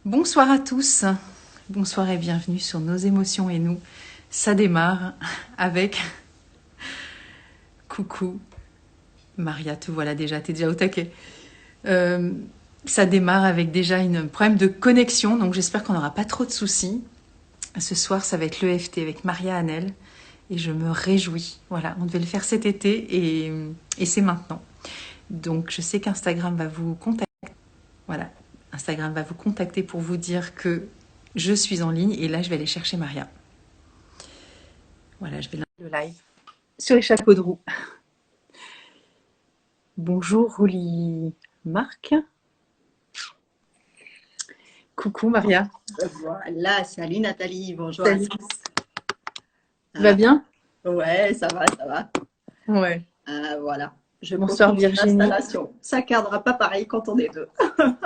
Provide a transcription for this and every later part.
Bonsoir à tous, bonsoir et bienvenue sur Nos émotions et nous. Ça démarre avec coucou Maria, te voilà déjà, t'es déjà au taquet. Euh, Ça démarre avec déjà un problème de connexion, donc j'espère qu'on n'aura pas trop de soucis. Ce soir, ça va être l'EFT avec Maria Hanel et je me réjouis. Voilà, on devait le faire cet été et c'est maintenant. Donc je sais qu'Instagram va vous contacter. Voilà, Instagram va vous contacter pour vous dire que je suis en ligne et là je vais aller chercher Maria. Voilà, je vais lancer le live sur les chapeaux de roue. Bonjour Rouli Marc. Coucou Maria. Voilà, salut Nathalie, bonjour à Salut. tous. Tu vas bien? Ouais, ça va, ça va. Ouais. Voilà, je Bonsoir continue Virginie. l'installation. Ça ne cadrera pas pareil quand on est deux.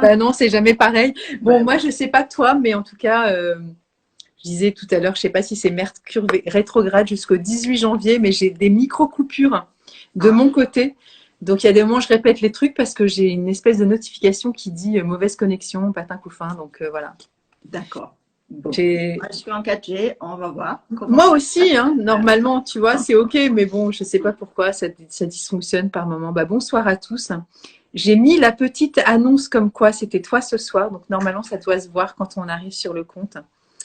Bah non, c'est jamais pareil. Bon, Ouais, moi je sais pas toi, mais en tout cas, je disais tout à l'heure, je sais pas si c'est Mercure rétrograde jusqu'au 18 janvier, mais j'ai des micro-coupures de mon côté. Donc il y a des moments où je répète les trucs parce que j'ai une espèce de notification qui dit mauvaise connexion, patin couffin. Donc voilà. d'accord. Bon, J'ai moi, je suis en 4G, on va voir comment Moi ça se aussi, hein, passe. normalement, tu vois, c'est OK, mais bon, je sais pas pourquoi ça dysfonctionne par moment. Bah, bonsoir à tous. J'ai mis la petite annonce comme quoi c'était toi ce soir, donc normalement, ça doit se voir quand on arrive sur le compte.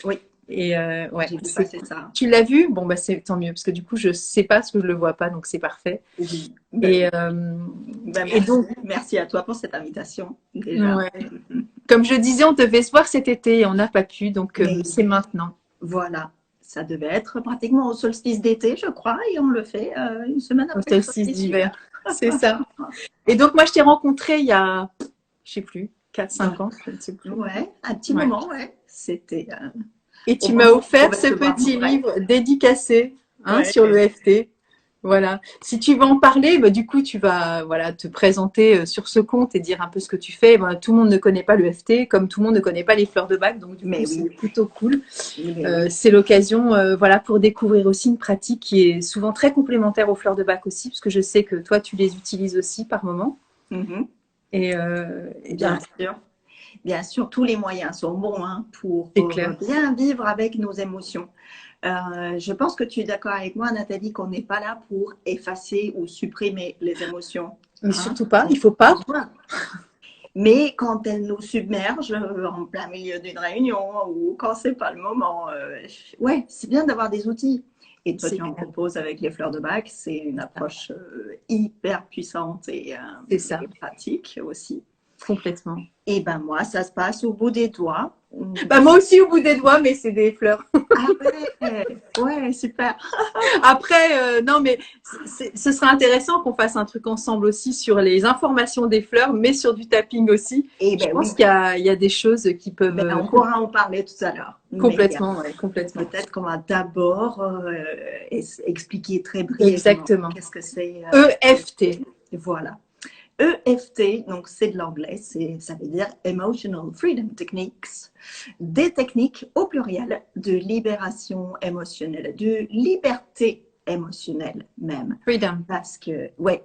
Oui, Et ouais, j'ai vu c'est passer cool. ça. Tu l'as vu? Bon, bah, c'est tant mieux, parce que du coup, je sais pas ce que je le vois pas, donc c'est parfait. Oui, ben Et, oui. Ben et merci. donc, Merci à toi pour cette invitation, déjà. ouais. Comme je disais, on devait se voir cet été et on n'a pas pu, donc Mais c'est maintenant. voilà, ça devait être pratiquement au solstice d'été, je crois, et on le fait une semaine Au après le solstice solstice d'hiver. d'hiver. C'est ça. Et donc, moi, je t'ai rencontré il y a, je sais plus, 4 5 ans, je ne sais plus. Ouais, un petit Ouais. moment, ouais. C'était Et au tu m'as moment où on offert pouvait ce se voir en petit vrai. livre dédicacé Ouais, sur le FT. Voilà. Si tu veux en parler, bah, du coup, tu vas voilà, te présenter sur ce compte et dire un peu ce que tu fais. Bah, tout le monde ne connaît pas le FT, comme tout le monde ne connaît pas les fleurs de bac. Donc, du coup, mais c'est oui, plutôt cool. mais oui. C'est l'occasion voilà, pour découvrir aussi une pratique qui est souvent très complémentaire aux fleurs de bac aussi, parce que je sais que toi, tu les utilises aussi par moment. Mhm. Et Bien bien, sûr. Bien sûr, tous les moyens sont bons hein, pour c'est clair. bien vivre avec nos émotions. Je pense que tu es d'accord avec moi, Nathalie, qu'on n'est pas là pour effacer ou supprimer les émotions. Mais Hein. surtout pas, On il faut a pas. besoin. Mais quand elles nous submergent en plein milieu d'une réunion ou quand c'est pas le moment, ouais, c'est bien d'avoir des outils. Et toi, C'est tu en clair. proposes avec les fleurs de bac, c'est une approche hyper puissante C'est ça, et pratique aussi. complètement. Et ben moi, ça se passe au bout des doigts. Bah, moi aussi au bout des doigts, mais c'est des fleurs. Ah ouais, ouais, super. Après, non, mais ce serait intéressant qu'on fasse un truc ensemble aussi sur les informations des fleurs, mais sur du tapping aussi. Et Je ben pense oui, qu'il y a des choses qui peuvent ben on pourra en parler tout à l'heure. Mais complètement, ouais, complètement. peut-être qu'on va d'abord expliquer très brièvement Exactement. qu'est-ce que c'est EFT. EFT. Voilà. EFT, donc c'est de l'anglais, ça veut dire Emotional Freedom Techniques, des techniques au pluriel de libération émotionnelle, de liberté émotionnelle même. Freedom. Parce que, ouais,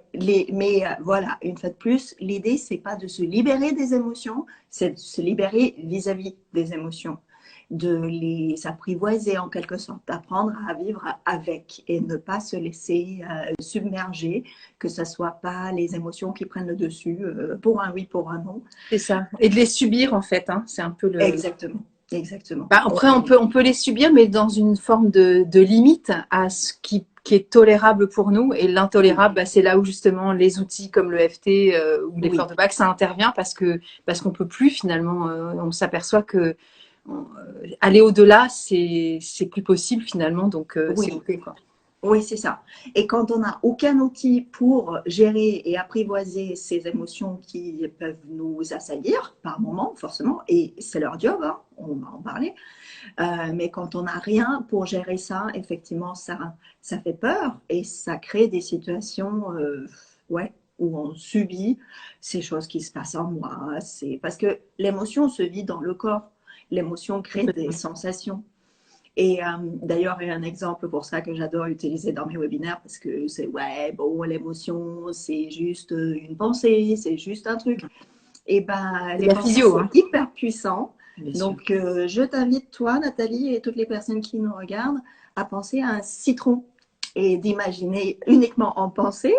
mais voilà, une fois de plus, l'idée, c'est pas de se libérer des émotions, c'est de se libérer vis-à-vis des émotions, de les apprivoiser en quelque sorte, d'apprendre à vivre avec et ne pas se laisser submerger, que ce soit pas les émotions qui prennent le dessus, pour un oui, pour un non. C'est ça. Et de les subir, en fait, hein. C'est un peu le. Exactement, exactement. Bah, après, on peut les subir, mais dans une forme de limite à ce qui est tolérable pour nous. Et Oui, l'intolérable, bah, c'est là où justement les outils comme le FT ou les fleurs oui, de bac, ça intervient parce qu'on peut plus finalement. On s'aperçoit que aller au-delà, c'est plus possible finalement. Donc c'est oui. ok quoi. Oui, c'est ça. Et quand on n'a aucun outil pour gérer et apprivoiser ces émotions qui peuvent nous assaillir par moment, forcément, et c'est leur job, hein, on va en parler, mais quand on n'a rien pour gérer ça, effectivement, ça fait peur et ça crée des situations ouais, où on subit ces choses qui se passent en moi. C'est parce que l'émotion se vit dans le corps. L'émotion crée des Complètement. sensations. Et d'ailleurs, il y a un exemple pour ça que j'adore utiliser dans mes webinaires parce que c'est ouais, bon, l'émotion, c'est juste une pensée, c'est juste un truc. Et ben, C'est de les la pensées, physio, c'est hein. hyper puissant. Bien sûr. Donc, je t'invite, toi, Nathalie, et toutes les personnes qui nous regardent, à penser à un citron et d'imaginer uniquement en pensée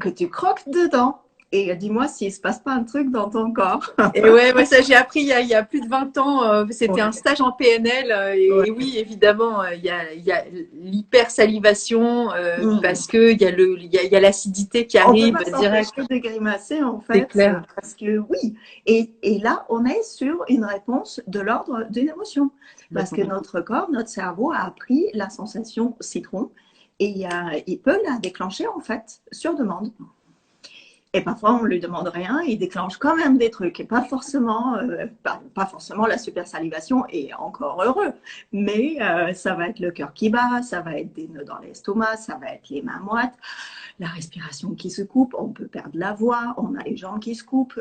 que tu croques dedans. Et dis-moi s'il ne se passe pas un truc dans ton corps. Et ouais, moi ça j'ai appris il y a plus de 20 ans. C'était un Ouais, stage en PNL et ouais. oui évidemment il y a l'hypersalivation Hmm. parce que il y a l'acidité qui On ne peut arrive pas direct. s'empêcher de grimacer, en C'est fait, clair. parce que oui. Et là, on est sur une réponse de l'ordre d'une émotion. Parce que Complètement. notre corps, notre cerveau a appris la sensation citron et il peut la déclencher, en fait, sur demande. Et parfois, on ne lui demande rien, il déclenche quand même des trucs. Et pas forcément la super salivation, et encore heureux. Mais ça va être le cœur qui bat, ça va être des nœuds dans l'estomac, ça va être les mains moites, la respiration qui se coupe, on peut perdre la voix, on a les jambes qui se coupent.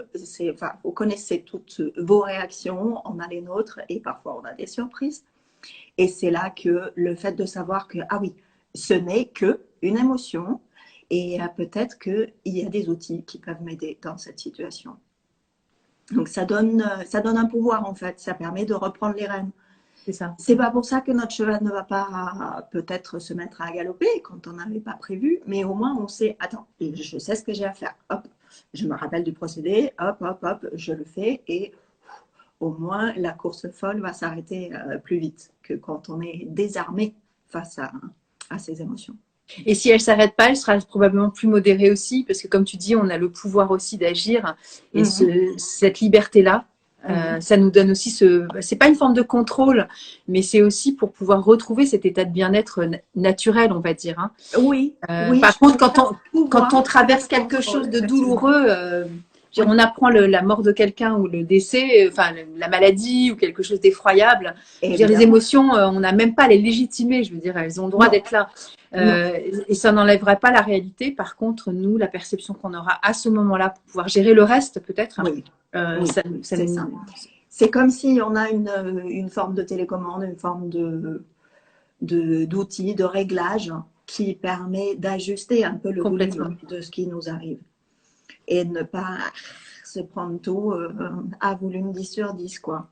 Enfin, vous connaissez toutes vos réactions, on a les nôtres, et parfois on a des surprises. Et c'est là que le fait de savoir que, ah oui, ce n'est que une émotion, et peut-être qu'il y a des outils qui peuvent m'aider dans cette situation. Donc ça donne un pouvoir en fait, ça permet de reprendre les rênes. C'est ça. C'est pas pour ça que notre cheval ne va pas peut-être se mettre à galoper quand on n'avait pas prévu, mais au moins on sait, attends, je sais ce que j'ai à faire. Hop, je me rappelle du procédé, hop, hop, hop, je le fais et au moins la course folle va s'arrêter plus vite que quand on est désarmé face à ses émotions. Et si elle s'arrête pas, elle sera probablement plus modérée aussi, parce que comme tu dis, on a le pouvoir aussi d'agir. Et Mhm, cette liberté-là, mhm. ça nous donne aussi ce. C'est pas une forme de contrôle, mais c'est aussi pour pouvoir retrouver cet état de bien-être naturel, on va dire. Hein. Oui, oui, Par je contre, préfère quand pouvoir on que traverse quelque contrôle, chose de effectivement. douloureux, on Oui, apprend la mort de quelqu'un ou le décès, enfin la maladie ou quelque chose d'effroyable. Je veux dire, les évidemment. émotions, on n'a même pas à les légitimer. Je veux dire, elles ont le droit Non, d'être là. non, Euh, et ça n'enlèvera pas la réalité. Par contre, nous, la perception qu'on aura à ce moment-là pour pouvoir gérer le reste, peut-être, oui, oui, ça c'est ça. nous. C'est comme si on a une forme de télécommande, une forme d'outil, de réglage qui permet d'ajuster un peu le volume Complètement. de ce qui nous arrive et de ne pas se prendre tout à volume 10 sur 10, quoi.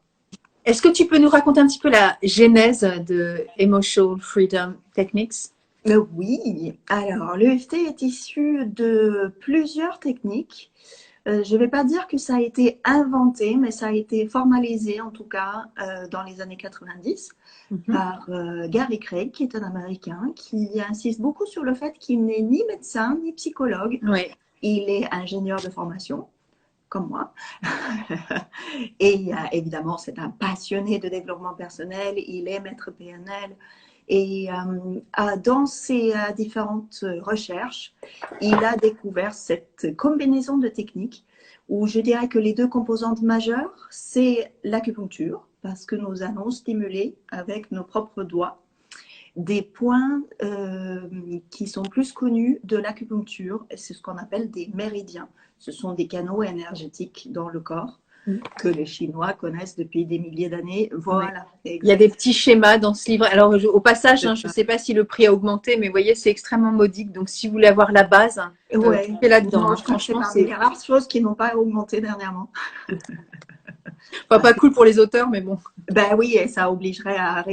Est-ce que tu peux nous raconter un petit peu la genèse de Emotional Freedom Techniques? Oui, alors l'EFT est issu de plusieurs techniques. Je ne vais pas dire que ça a été inventé, mais ça a été formalisé en tout cas dans les années 90 Mhm. par Gary Craig, qui est un Américain, qui insiste beaucoup sur le fait qu'il n'est ni médecin ni psychologue. Oui, Il est ingénieur de formation, comme moi. Et évidemment, c'est un passionné de développement personnel. Il est maître PNL. Et dans ses différentes recherches, il a découvert cette combinaison de techniques où je dirais que les deux composantes majeures, c'est l'acupuncture, parce que nous allons stimuler avec nos propres doigts des points qui sont plus connus de l'acupuncture, c'est ce qu'on appelle des méridiens. Ce sont des canaux énergétiques dans le corps que les Chinois connaissent depuis des milliers d'années. ouais. Voilà, Il y a des exact. petits schémas dans ce livre. Alors, au passage, C'est hein, je ne ça. sais pas si le prix a augmenté, mais vous voyez, c'est extrêmement modique. Donc, si vous voulez avoir la base, tout Ouais, est là-dedans. non, Hein. je crois que c'est Franchement, parmi c'est les rares choses qui n'ont pas augmenté dernièrement. pas Parce que cool pour les auteurs, mais bon, ben oui, et ça obligerait à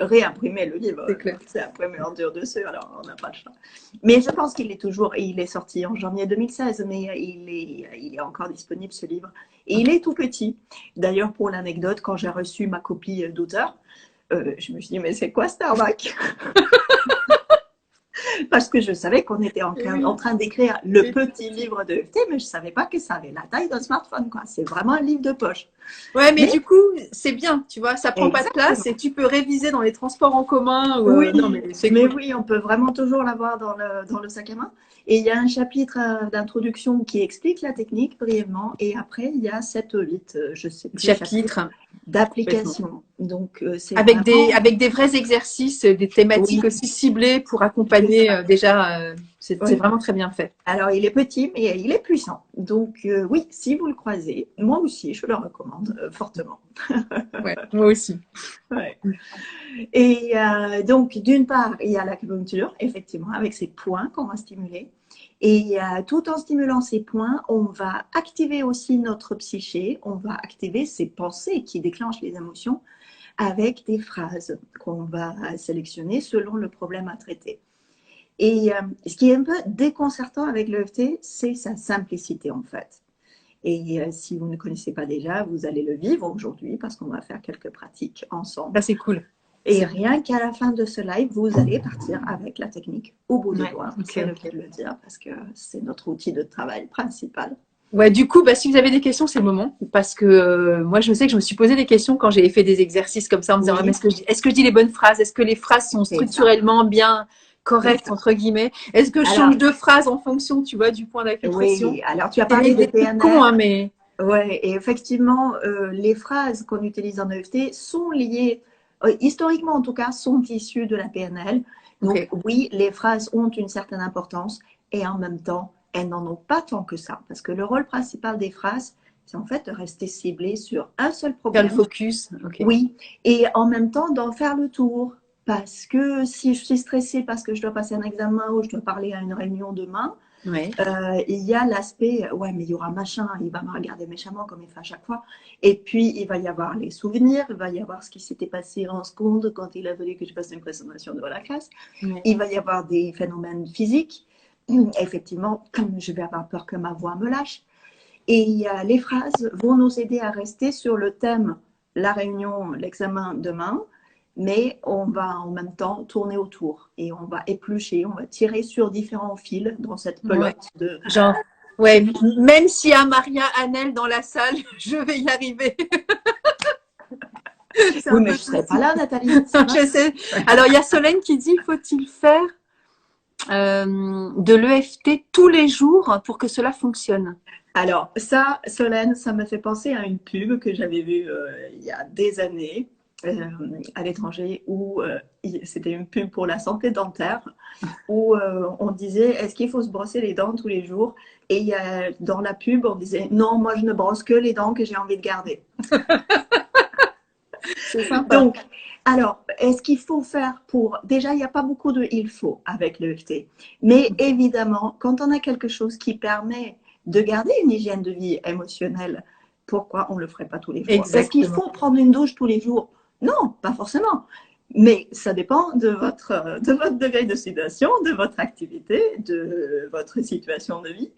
réimprimer le livre. c'est clair. C'est imprimé en dur dessus, alors on n'a pas le choix. Mais je pense qu'il est toujours, il est sorti en janvier 2016, mais il est encore disponible ce livre. Et il est tout petit. D'ailleurs, pour l'anecdote, quand j'ai reçu ma copie d'auteur, je me suis dit, mais c'est quoi Starbucks? Parce que je savais qu'on était Et en oui. train d'écrire le petit livre de EFT, mais je ne savais pas que ça avait la taille d'un smartphone, quoi. C'est vraiment un livre de poche. Ouais, mais Mais du coup, c'est bien, tu vois, ça prend pas de place exactement. et tu peux réviser dans les transports en commun. Ou, non, Oui, mais c'est mais cool. oui, on peut vraiment toujours l'avoir dans le sac à main. Et il y a un chapitre d'introduction qui explique la technique brièvement. Et après, il y a 7 ou 8, je ne sais plus, chapitres Chapitre, complètement. d'application. Donc, c'est vraiment. Avec des vrais exercices, des thématiques Oui, aussi ciblées pour c'est accompagner ça. déjà. C'est Oui. vraiment très bien fait. Alors, il est petit, mais il est puissant. Donc, oui, si vous le croisez, moi aussi, je le recommande fortement. Ouais, moi aussi. Ouais. Et donc, d'une part, il y a l'acupuncture, effectivement, avec ces points qu'on va stimuler. Et tout en stimulant ces points, on va activer aussi notre psyché, on va activer ces pensées qui déclenchent les émotions avec des phrases qu'on va sélectionner selon le problème à traiter. Et ce qui est un peu déconcertant avec l'EFT, c'est sa simplicité en fait. Et si vous ne connaissez pas déjà, vous allez le vivre aujourd'hui parce qu'on va faire quelques pratiques ensemble. Ça, c'est cool. Et rien qu'à la fin de ce live, vous allez partir avec la technique au bout des doigts. Okay, c'est le cas de le dire parce que c'est notre outil de travail principal. Ouais, du coup, si vous avez des questions, c'est le moment. Parce que moi, je sais que je me suis posé des questions quand j'ai fait des exercices comme ça en me disant, Oui. est-ce que je dis les bonnes phrases? Est-ce que les phrases sont structurellement bien correctes, entre guillemets? Est-ce que je change de phrase en fonction, tu vois, du point d'acupression? Oui, alors tu as parlé de PNL. Con, hein, mais... Ouais, et effectivement, les phrases qu'on utilise en EFT sont liées, historiquement en tout cas, sont issues de la PNL. Donc oui, les phrases ont une certaine importance et en même temps, elles n'en ont pas tant que ça. Parce que le rôle principal des phrases, c'est en fait de rester ciblé sur un seul problème. Faire le focus. Oui, et en même temps d'en faire le tour. Parce que si je suis stressée parce que je dois passer un examen ou je dois parler à une réunion demain, il y a l'aspect, ouais, mais il y aura machin, il va me regarder méchamment comme il fait à chaque fois. Et puis, il va y avoir les souvenirs, il va y avoir ce qui s'était passé en seconde quand il a fallu que je fasse une présentation devant la classe. Il va y avoir des phénomènes physiques. Effectivement, je vais avoir peur que ma voix me lâche. Et les phrases vont nous aider à rester sur le thème, la réunion, l'examen demain, mais on va en même temps tourner autour et on va éplucher, on va tirer sur différents fils dans cette pelote de... Genre, ouais, même s'il y a Maria Hanel dans la salle, je vais y arriver. Oui, mais je ne serai pas là, Nathalie. Je sais. Alors, il y a Solène qui dit, faut-il faire de l'EFT tous les jours pour que cela fonctionne? Alors, ça, Solène, ça me fait penser à une pub que j'avais vue il y a des années à l'étranger où c'était une pub pour la santé dentaire où on disait est-ce qu'il faut se brosser les dents tous les jours? Et dans la pub, on disait non, moi je ne brosse que les dents que j'ai envie de garder. C'est sympa. Donc, alors, est-ce qu'il faut faire pour... Déjà, il n'y a pas beaucoup de il faut avec l'EFT. Mais évidemment, quand on a quelque chose qui permet de garder une hygiène de vie émotionnelle, pourquoi on ne le ferait pas tous les jours? Est-ce qu'il faut prendre une douche tous les jours? Non, pas forcément. Mais ça dépend de votre degré de situation, de votre activité, de votre situation de vie.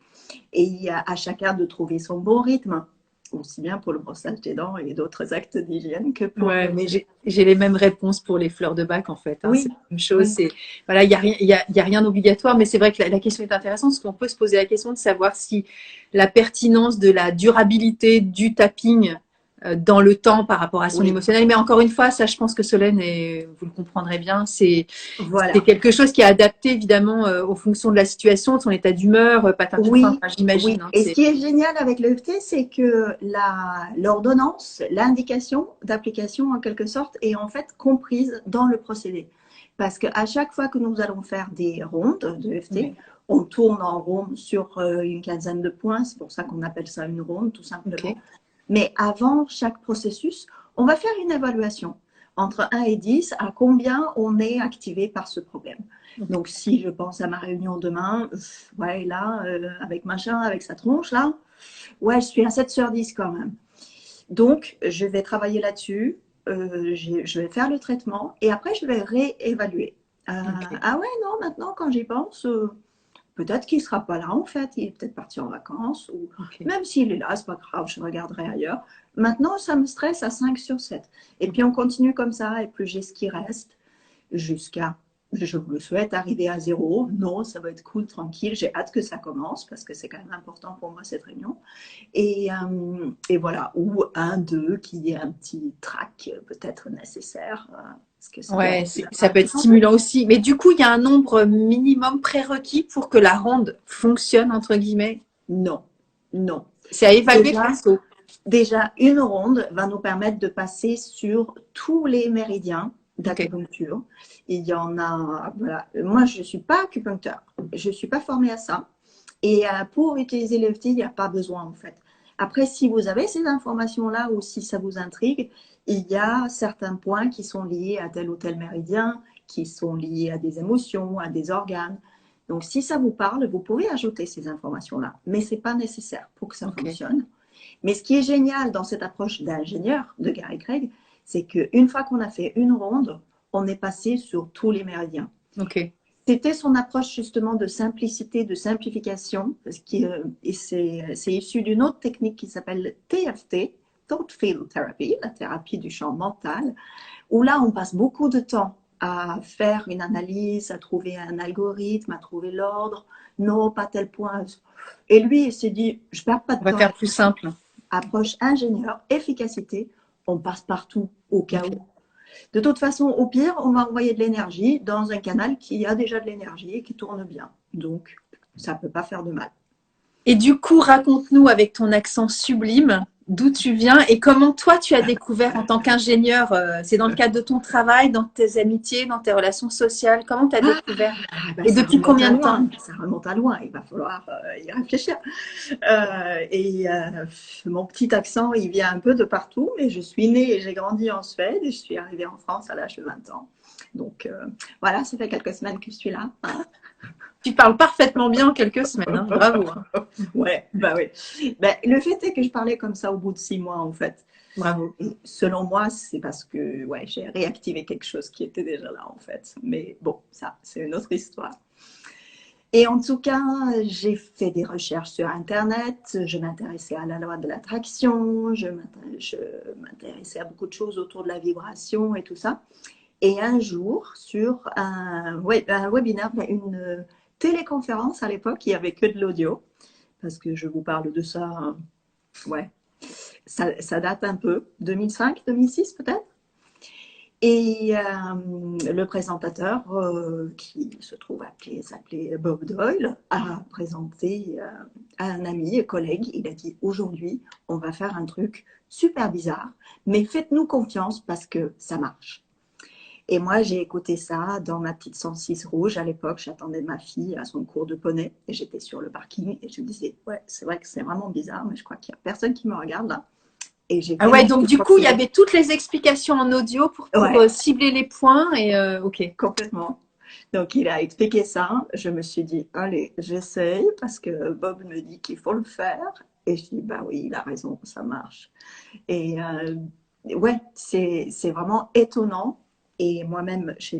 Et il y a à chacun de trouver son bon rythme, aussi bien pour le brossage des dents et d'autres actes d'hygiène que pour... Ouais, mais j'ai les mêmes réponses pour les fleurs de bac, en fait. Hein. Oui. C'est la même chose. Oui. Voilà, il y a rien d'obligatoire, mais c'est vrai que la question est intéressante parce qu'on peut se poser la question de savoir si la pertinence de la durabilité du tapping dans le temps par rapport à son émotionnel. Mais encore une fois, ça, je pense que Solène, et vous le comprendrez bien, c'est quelque chose qui est adapté évidemment aux fonctions de la situation, de son état d'humeur, patin tout fin, j'imagine. Oui. Hein, et ce qui est génial avec l'EFT, c'est que l'ordonnance, l'indication d'application en quelque sorte, est en fait comprise dans le procédé. Parce qu'à chaque fois que nous allons faire des rondes de l'EFT, on tourne en rond sur une quinzaine de points, c'est pour ça qu'on appelle ça une ronde tout simplement. Mais avant chaque processus, on va faire une évaluation entre 1 et 10 à combien on est activé par ce problème. Donc, si je pense à ma réunion demain, ouais, là, avec machin, avec sa tronche, là, ouais, je suis à 7 sur 10 quand même. Donc, je vais travailler là-dessus, je vais faire le traitement et après, je vais réévaluer. Ah ouais, non, maintenant, quand j'y pense... peut-être qu'il ne sera pas là en fait, il est peut-être parti en vacances, ou même s'il est là, c'est pas grave, je regarderai ailleurs. Maintenant, ça me stresse à 5 sur 7. Et puis on continue comme ça, et plus j'ai ce qui reste, jusqu'à, je vous le souhaite, arriver à 0. Non, ça va être cool, tranquille, j'ai hâte que ça commence, parce que c'est quand même important pour moi cette réunion. Et voilà, ou 1, 2, qui est un petit track peut-être nécessaire. Ouais, ça peut être stimulant aussi. Mais du coup, il y a un nombre minimum prérequis pour que la ronde fonctionne, entre guillemets? Non, non. C'est à évaluer perso. Déjà, une ronde va nous permettre de passer sur tous les méridiens d'acupuncture. Il y en a, voilà. Moi, je ne suis pas acupuncteur. Je ne suis pas formée à ça. Et pour utiliser l'EFT, il n'y a pas besoin, en fait. Après, si vous avez ces informations-là ou si ça vous intrigue, il y a certains points qui sont liés à tel ou tel méridien, qui sont liés à des émotions, à des organes. Donc, si ça vous parle, vous pouvez ajouter ces informations-là, mais ce n'est pas nécessaire pour que ça fonctionne. Mais ce qui est génial dans cette approche d'ingénieur de Gary Craig, c'est qu'une fois qu'on a fait une ronde, on est passé sur tous les méridiens. C'était son approche justement de simplicité, de simplification, et c'est issu d'une autre technique qui s'appelle TFT, Thought Field Therapy, la thérapie du champ mental, où là on passe beaucoup de temps à faire une analyse, à trouver un algorithme, à trouver l'ordre, non, pas tel point. Et lui, il s'est dit, je ne perds pas de temps. On va faire plus simple. Approche ingénieur, efficacité, on passe partout au cas où. De toute façon, au pire, on va envoyer de l'énergie dans un canal qui a déjà de l'énergie et qui tourne bien. Donc, ça ne peut pas faire de mal. Et du coup, raconte-nous avec ton accent sublime d'où tu viens et comment toi tu as découvert en tant qu'ingénieur, c'est dans le cadre de ton travail, dans tes amitiés, dans tes relations sociales, comment tu as découvert et depuis combien de temps? Ça remonte à loin, il va falloir y réfléchir. Mon petit accent, il vient un peu de partout, mais je suis née et j'ai grandi en Suède et je suis arrivée en France à l'âge de 20 ans. Donc voilà, ça fait quelques semaines que je suis là. Tu parles parfaitement bien en quelques semaines, hein. Bravo. Ouais, bah oui. Le fait est que je parlais comme ça au bout de 6 mois, en fait. Bravo. Et selon moi, c'est parce que j'ai réactivé quelque chose qui était déjà là, en fait. Mais bon, ça, c'est une autre histoire. Et en tout cas, j'ai fait des recherches sur Internet, je m'intéressais à la loi de l'attraction, je m'intéressais à beaucoup de choses autour de la vibration et tout ça. Et un jour, sur un webinaire, une téléconférence à l'époque, il n'y avait que de l'audio, parce que je vous parle de ça, ça date un peu, 2005, 2006 peut-être. Et le présentateur, qui se trouve s'appelait Bob Doyle, a présenté à un ami et collègue. Il a dit, aujourd'hui, on va faire un truc super bizarre, mais faites-nous confiance parce que ça marche. Et moi, j'ai écouté ça dans ma petite 106 rouge. À l'époque, j'attendais ma fille à son cours de poney et j'étais sur le parking et je me disais, ouais, c'est vrai que c'est vraiment bizarre, mais je crois qu'il n'y a personne qui me regarde là. Et donc du coup, il y avait toutes les explications en audio pour cibler les points et ok. Complètement. Donc, il a expliqué ça. Je me suis dit, allez, j'essaye parce que Bob me dit qu'il faut le faire. Et je dis, bah oui, il a raison, ça marche. Et c'est vraiment étonnant. Et moi-même, je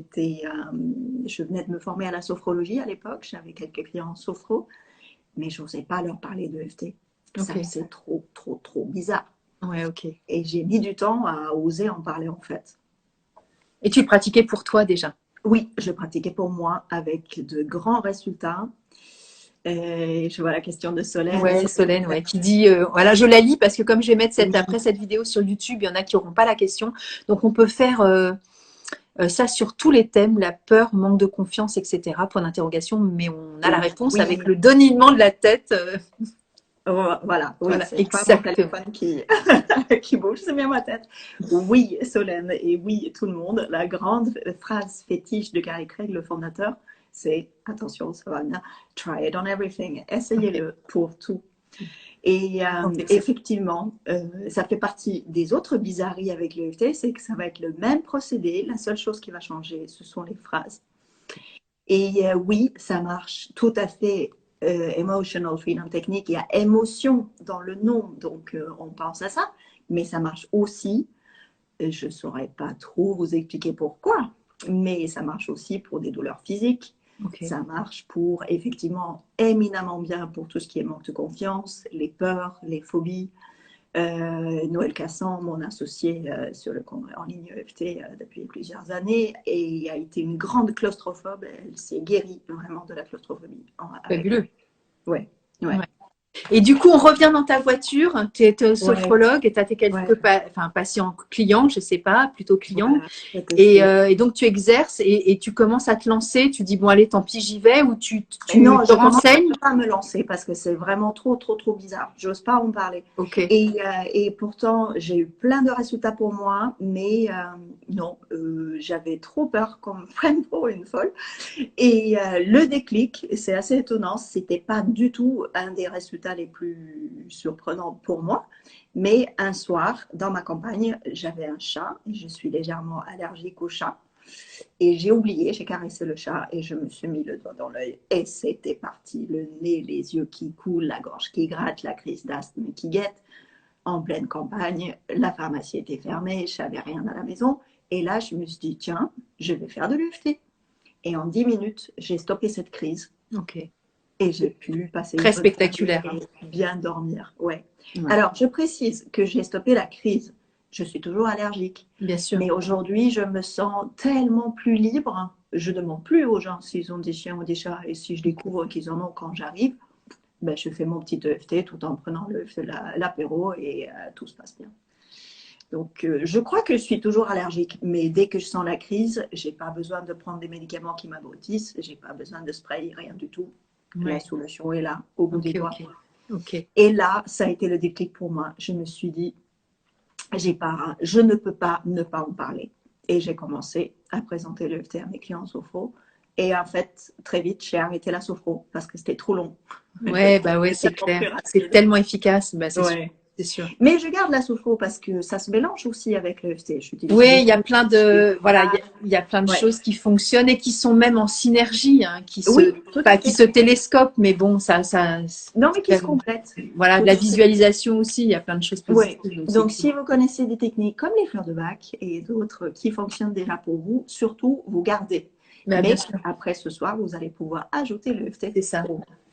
venais de me former à la sophrologie à l'époque. J'avais quelques clients en sophro, mais je n'osais pas leur parler de FT. Ça, c'est trop, trop, trop bizarre. Ouais, ok. Et j'ai mis du temps à oser en parler, en fait. Et tu le pratiquais pour toi déjà? Oui, je pratiquais pour moi avec de grands résultats. Et je vois la question de Solène. Oui, Solène, qui dit, voilà, je la lis parce que comme je vais mettre après cette vidéo sur YouTube, il y en a qui n'auront pas la question. Donc, on peut faire ça sur tous les thèmes, la peur, manque de confiance, etc. Point d'interrogation, mais on a la réponse avec le donnement de la tête. Voilà, c'est exactement. pas mon téléphone qui bouge, c'est bien ma tête. Oui, Solène, et oui, tout le monde. La grande phrase fétiche de Gary Craig, le fondateur, c'est, attention, ça va venir, try it on everything. Essayez-le pour tout. Et effectivement, ça fait partie des autres bizarreries avec l'EFT, c'est que ça va être le même procédé. La seule chose qui va changer, ce sont les phrases. Et oui, ça marche tout à fait. Emotional Freedom Technique, il y a émotion dans le nom, donc on pense à ça, mais ça marche aussi, je ne saurais pas trop vous expliquer pourquoi, mais ça marche aussi pour des douleurs physiques, ça marche pour effectivement éminemment bien pour tout ce qui est manque de confiance, les peurs, les phobies. Noël Cassan, mon associé sur le congrès en ligne EFT depuis plusieurs années, et a été une grande claustrophobe. Elle s'est guérie vraiment de la claustrophobie. Fabuleux. Ouais. Et du coup, on revient dans ta voiture, tu es sophrologue et tu as tes quelques patients, clients, je sais pas, plutôt clients. Et donc, tu exerces et tu commences à te lancer. Tu dis, bon, allez, tant pis, j'y vais. Ou tu non, te renseignes. Je ne peux pas me lancer parce que c'est vraiment trop, trop, trop bizarre. Je n'ose pas en parler. Et pourtant, j'ai eu plein de résultats pour moi, mais non, j'avais trop peur qu'on me prenne pour une folle. Et le déclic, c'est assez étonnant, c'était pas du tout un des résultats les plus surprenants pour moi, mais un soir, dans ma campagne, j'avais un chat, et je suis légèrement allergique aux chats, Et j'ai oublié, j'ai caressé le chat et je me suis mis le doigt dans l'œil et c'était parti. Le nez, les yeux qui coulent, la gorge qui gratte, la crise d'asthme qui guette. En pleine campagne, la pharmacie était fermée, je n'avais rien à la maison. Et là, je me suis dit, tiens, je vais faire de l'EFT. Et en 10 minutes, j'ai stoppé cette crise. Ok. Et j'ai pu passer très spectaculaire et bien dormir. Ouais. Alors, je précise que j'ai stoppé la crise. Je suis toujours allergique. Bien sûr. Mais aujourd'hui, je me sens tellement plus libre. Je ne demande plus aux gens s'ils ont des chiens ou des chats. Et si je découvre qu'ils en ont quand j'arrive, ben, je fais mon petit EFT tout en prenant l'apéro et tout se passe bien. Donc, je crois que je suis toujours allergique, mais dès que je sens la crise, je n'ai pas besoin de prendre des médicaments qui m'abrutissent, je n'ai pas besoin de spray, rien du tout. Ouais. La solution est là, au bout des doigts. Okay. Et là, ça a été le déclic pour moi. Je me suis dit, je ne peux pas ne pas en parler. Et j'ai commencé à présenter l'EFT à mes clients en sophro. Et en fait, très vite, j'ai arrêté la sophro parce que c'était trop long. Ouais, bah ouais, c'est clair. C'est tellement efficace. Bah, c'est sûr. Mais je garde la sophro parce que ça se mélange aussi avec l'EFT. Oui, il y a plein de, voilà, il y a plein de choses qui fonctionnent et qui sont même en synergie, hein, qui se télescopent, mais bon, non, mais qui se complètent. Voilà, de la visualisation aussi, il y a plein de choses positives. Ouais. Donc, si vous connaissez des techniques comme les fleurs de bac et d'autres qui fonctionnent déjà pour vous, surtout, vous gardez. Bah, mais après ce soir, vous allez pouvoir ajouter l'EFT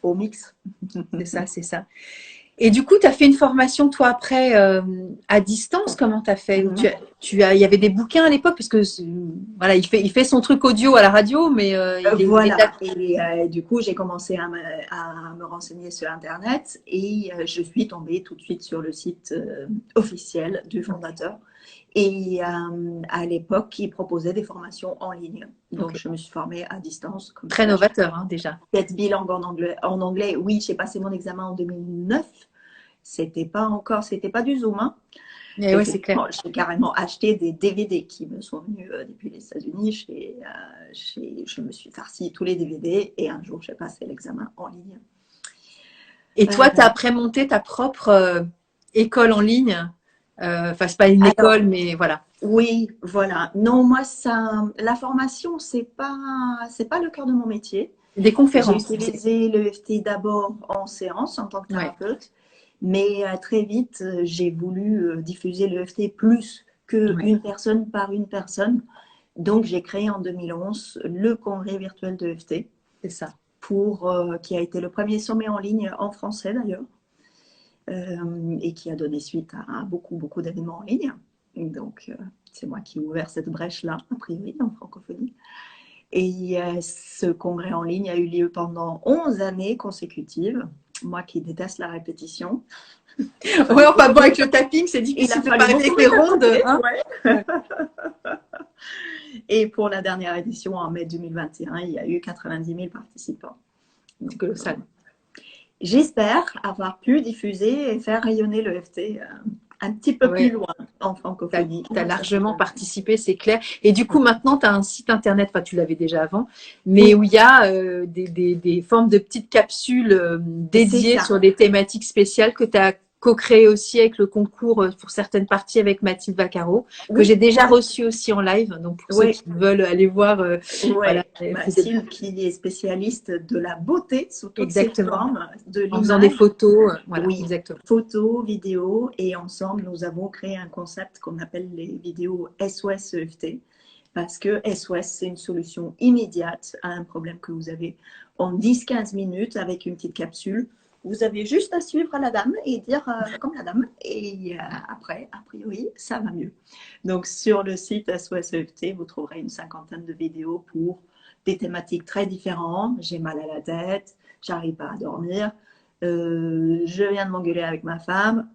au mix. C'est ça. Et du coup, tu as fait une formation, toi, après, à distance. Comment tu as fait? Il y avait des bouquins à l'époque, parce que voilà, il fait son truc audio à la radio, mais Et du coup, j'ai commencé à me renseigner sur Internet et je suis tombée tout de suite sur le site officiel du fondateur. Et à l'époque, il proposait des formations en ligne. Donc, je me suis formée à distance. Comme très novateur, hein, déjà. 7 bilangues en anglais. Oui, j'ai passé mon examen en 2009. C'était pas du Zoom. Hein. Et ouais, c'est clair. J'ai carrément acheté des DVD qui me sont venus depuis les États-Unis. Je me suis farci tous les DVD et un jour, j'ai passé l'examen en ligne. Et toi, tu as après monté ta propre école en ligne. Enfin, c'est pas une école, mais voilà. Oui, voilà. Non, moi, la formation, c'est pas le cœur de mon métier. Des conférences. J'ai utilisé l'EFT d'abord en séance en tant que thérapeute, mais très vite, j'ai voulu diffuser l'EFT plus qu'une personne par une personne. Donc, j'ai créé en 2011 le congrès virtuel d'EFT. C'est ça. Qui a été le premier sommet en ligne en français d'ailleurs. Et qui a donné suite à beaucoup d'événements en ligne. Donc, c'est moi qui ai ouvert cette brèche-là, a priori, en francophonie. Et ce congrès en ligne a eu lieu pendant 11 années consécutives. Moi qui déteste la répétition. Oui, enfin bon, avec le tapping, c'est difficile de parler avec les rondes. Hein. Et pour la dernière édition, en mai 2021, il y a eu 90 000 participants. C'est colossal. J'espère avoir pu diffuser et faire rayonner l'EFT un petit peu plus loin en francophonie. Tu as largement participé, c'est clair. Et du coup, maintenant, tu as un site internet, enfin, tu l'avais déjà avant, mais où il y a des formes de petites capsules dédiées sur des thématiques spéciales que tu as co-créé aussi avec le concours pour certaines parties avec Mathilde Vaccaro, que j'ai déjà reçu aussi en live. Donc, pour ceux qui veulent aller voir. Voilà, Mathilde qui est spécialiste de la beauté sous toutes ses formes, de l'image. En faisant des photos. Voilà, exactement. Photos, vidéos. Et ensemble, nous avons créé un concept qu'on appelle les vidéos SOS EFT. Parce que SOS, c'est une solution immédiate à un problème que vous avez en 10-15 minutes avec une petite capsule. Vous avez juste à suivre la dame et dire comme la dame. Et après, a priori, ça va mieux. Donc, sur le site SOS EFT, vous trouverez une 50aine de vidéos pour des thématiques très différentes. J'ai mal à la tête, j'arrive pas à dormir. Je viens de m'engueuler avec ma femme.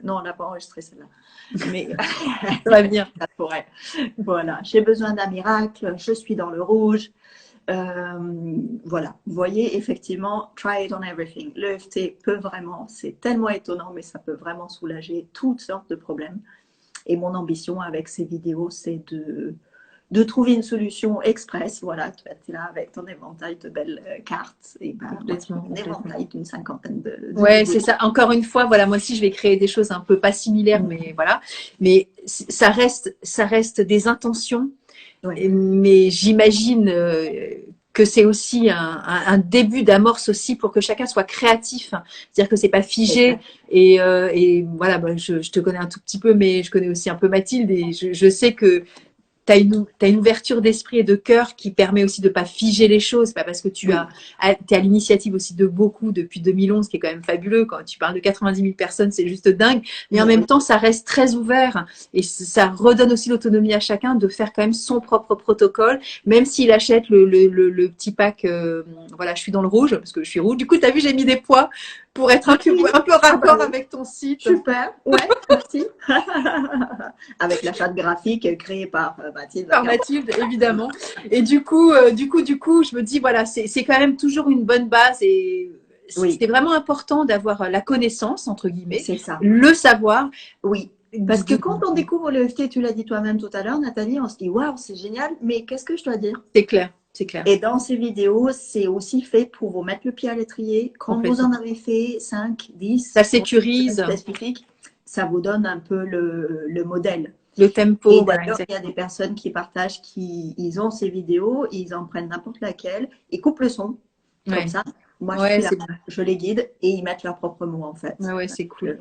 Non, on n'a pas enregistré celle-là. Mais ça va venir. Ça pourrait. Voilà, j'ai besoin d'un miracle. Je suis dans le rouge. Voilà, vous voyez, effectivement, try it on everything. L'EFT peut vraiment, c'est tellement étonnant, mais ça peut vraiment soulager toutes sortes de problèmes. Et mon ambition avec ces vidéos, c'est de trouver une solution express. Voilà, tu es là avec ton éventail de belles cartes. Et ben, un éventail d'une 50aine de ouais, c'est ça. Encore une fois, voilà, moi aussi, je vais créer des choses un peu pas similaires, mais voilà. Mais ça reste des intentions. Ouais, Mais j'imagine que c'est aussi un début d'amorce aussi pour que chacun soit créatif. C'est-à-dire que c'est pas figé. exact. Et voilà, je te connais un tout petit peu, mais je connais aussi un peu Mathilde et je sais que t'as une ouverture d'esprit et de cœur qui permet aussi de pas figer les choses. Pas parce que Oui, t'es à l'initiative aussi de beaucoup depuis 2011, qui est quand même fabuleux. Quand tu parles de 90 000 personnes, c'est juste dingue. Mais en mais même oui, temps, ça reste très ouvert et ça redonne aussi l'autonomie à chacun de faire quand même son propre protocole, même s'il achète le petit pack. Voilà, je suis dans le rouge parce que je suis rouge. Du coup, t'as vu, j'ai mis des poids pour être oui. un peu Ah bah raccord oui, avec ton site. super, ouais, merci. Avec la charte graphique créée par Mathilde Par Vagabond. Mathilde, évidemment. Et je me dis, voilà, c'est quand même toujours une bonne base et Oui, c'est vraiment important d'avoir la connaissance, entre guillemets, c'est ça. le savoir. Oui. Parce que de- quand on découvre le l'EFT, tu l'as dit toi-même tout à l'heure, Nathalie, on se dit waouh, c'est génial, mais qu'est-ce que je dois dire? C'est clair, c'est clair, Et dans ces vidéos, c'est aussi fait pour vous mettre le pied à l'étrier. Quand vous complètement. en avez fait 5, Ça 10 pour une semaine sécurise spécifique, ça vous donne un peu le modèle. le tempo, Et voilà, d'ailleurs, il y a des exactement. personnes qui partagent, ils ont ces vidéos, ils en prennent n'importe laquelle, ils coupent le son, comme Ouais, ça. Moi, je ouais, suis là, c'est bon. je les guide et ils mettent leurs propres mots en Ouais, fait. ouais, c'est Euh, cool.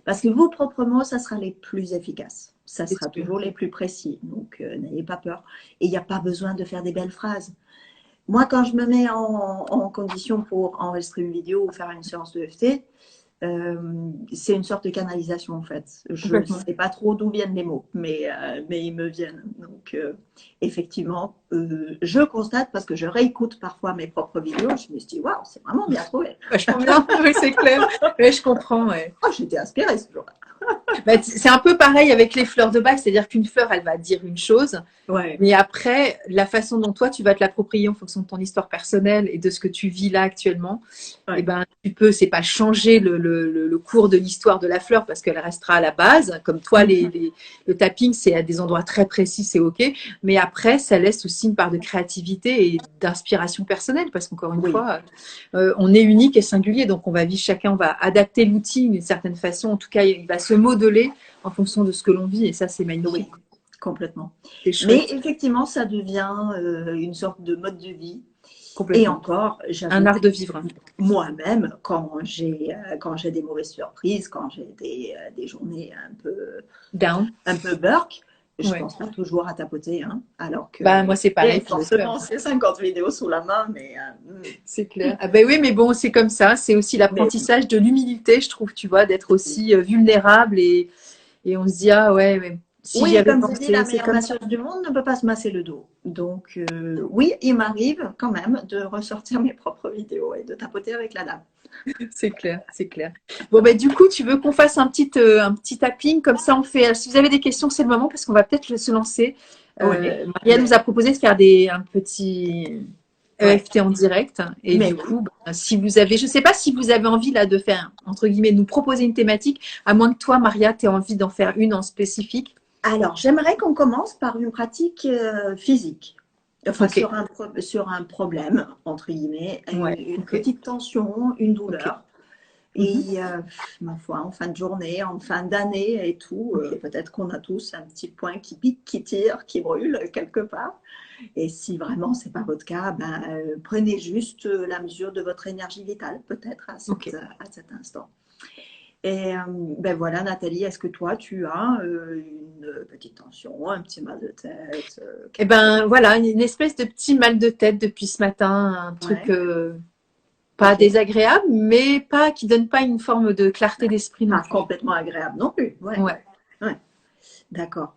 Parce que vos propres mots, ça sera les plus efficaces. Ça C'est sera sûr. toujours les plus précis. Donc, n'ayez pas peur. Et il n'y a pas besoin de faire des belles phrases. Moi, quand je me mets en condition pour enregistrer une vidéo ou faire une séance de FT, c'est une sorte de canalisation en fait. Je ne Complètement. sais pas trop d'où viennent les mots, mais ils me viennent. Donc, effectivement, je constate parce que je réécoute parfois mes propres vidéos, je me dis, waouh, c'est vraiment bien trouvé. Vachement bien, oui, c'est clair. Oui, je comprends, ouais. Oh, j'étais inspirée ce jour-là. Bah, c'est un peu pareil avec les fleurs de bac, c'est-à-dire qu'une fleur, elle va dire une chose, Ouais, mais après, la façon dont toi, tu vas te l'approprier en fonction de ton histoire personnelle et de ce que tu vis là actuellement, eh ouais. ben, tu peux, c'est pas changer le cours de l'histoire de la fleur parce qu'elle restera à la base. Comme toi, le tapping, c'est à des endroits très précis, c'est OK. Mais après, ça laisse aussi une part de créativité et d'inspiration personnelle parce qu'encore une Oui, fois, on est unique et singulier. Donc, on va vivre chacun, on va adapter l'outil d'une certaine façon. En tout cas, il va se modeler en fonction de ce que l'on vit et ça, c'est magnifique. oui, complètement. C'est Mais chouette, effectivement, ça devient une sorte de mode de vie. Et complètement. encore, Un j'avoue art que de vivre. moi-même, quand j'ai des mauvaises surprises, quand j'ai des journées Down. un peu burk, je Ouais. pense pas toujours à tapoter, hein, alors que Bah, moi, c'est et pareil pour les fleurs. forcément, c'est 50 vidéos sous la main, C'est clair. Ah ben oui, mais bon, c'est comme ça. C'est aussi mais l'apprentissage de l'humilité, je trouve, tu vois, d'être aussi vulnérable et on se dit, ah ouais, mais si j'y oui, avais comme je dis, la pensé, c'est meilleure comme ça. masseuse du monde ne peut pas se masser le dos. Donc, oui, il m'arrive quand même de ressortir mes propres vidéos et de tapoter avec la dame. C'est clair, c'est clair. Bon, ben du coup, tu veux qu'on fasse un petit tapping, comme ça on fait. Si vous avez des questions, c'est le moment parce qu'on va peut-être se lancer. Ouais, Maria nous a proposé de faire un petit ouais. EFT en direct. Et Mais du coup, ben, si vous avez, je ne sais pas si vous avez envie là de faire, entre guillemets, nous proposer une thématique, à moins que toi, Maria, tu aies envie d'en faire une en spécifique. alors, j'aimerais qu'on commence par une pratique physique. Enfin, Ok, sur un problème, entre guillemets, ouais, une ok, petite tension, une ok. douleur. Mhm. Et ma foi, en fin de journée, en fin d'année et tout, Ok. peut-être qu'on a tous un petit point qui pique, qui tire, qui brûle quelque part. Et si vraiment c'est pas votre cas, ben, prenez juste la mesure de votre énergie vitale, peut-être Ok. à cet instant. Et ben voilà, Nathalie, est-ce que toi, tu as une petite tension, un petit mal de tête, Eh quelque chose? ben voilà, une espèce de petit mal de tête depuis ce matin, un truc Ouais, pas ok. désagréable, mais pas qui donne pas une forme de clarté d'esprit non Pas plus. complètement agréable non plus. Ouais, Ouais, ouais, ouais. D'accord.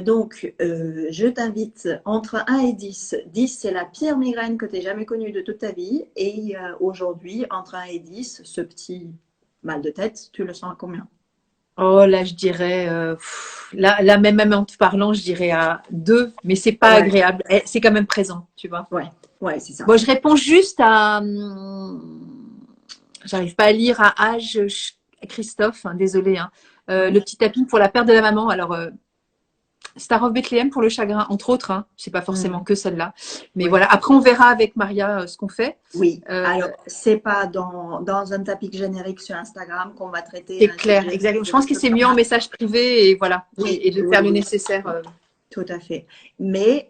Donc, je t'invite entre 1 et 10. 10, c'est la pire migraine que tu aies jamais connue de toute ta vie. Et aujourd'hui, entre 1 et 10, ce petit mal de tête, tu le sens à combien? oh là je dirais, là même en te parlant, je dirais à 2, mais c'est pas Ouais, agréable. C'est quand même présent, tu vois. ouais, ouais, c'est ça. Bon, je réponds juste à, j'arrive pas à lire à âge Christophe, hein, désolé, hein. Ouais, Le petit tapis pour la perte de la maman. Alors Star of Bethlehem pour le chagrin, entre autres, hein. C'est pas forcément mhm, que celle-là. Mais oui. voilà, après on verra avec Maria ce qu'on fait. Oui, Euh, alors c'est pas dans un topic générique sur Instagram qu'on va traiter c'est un clair, sujet exactement. Je de pense que ce c'est mieux en format. message privé et voilà, Oui, et de oui, faire le oui. nécessaire. Tout à fait. Mais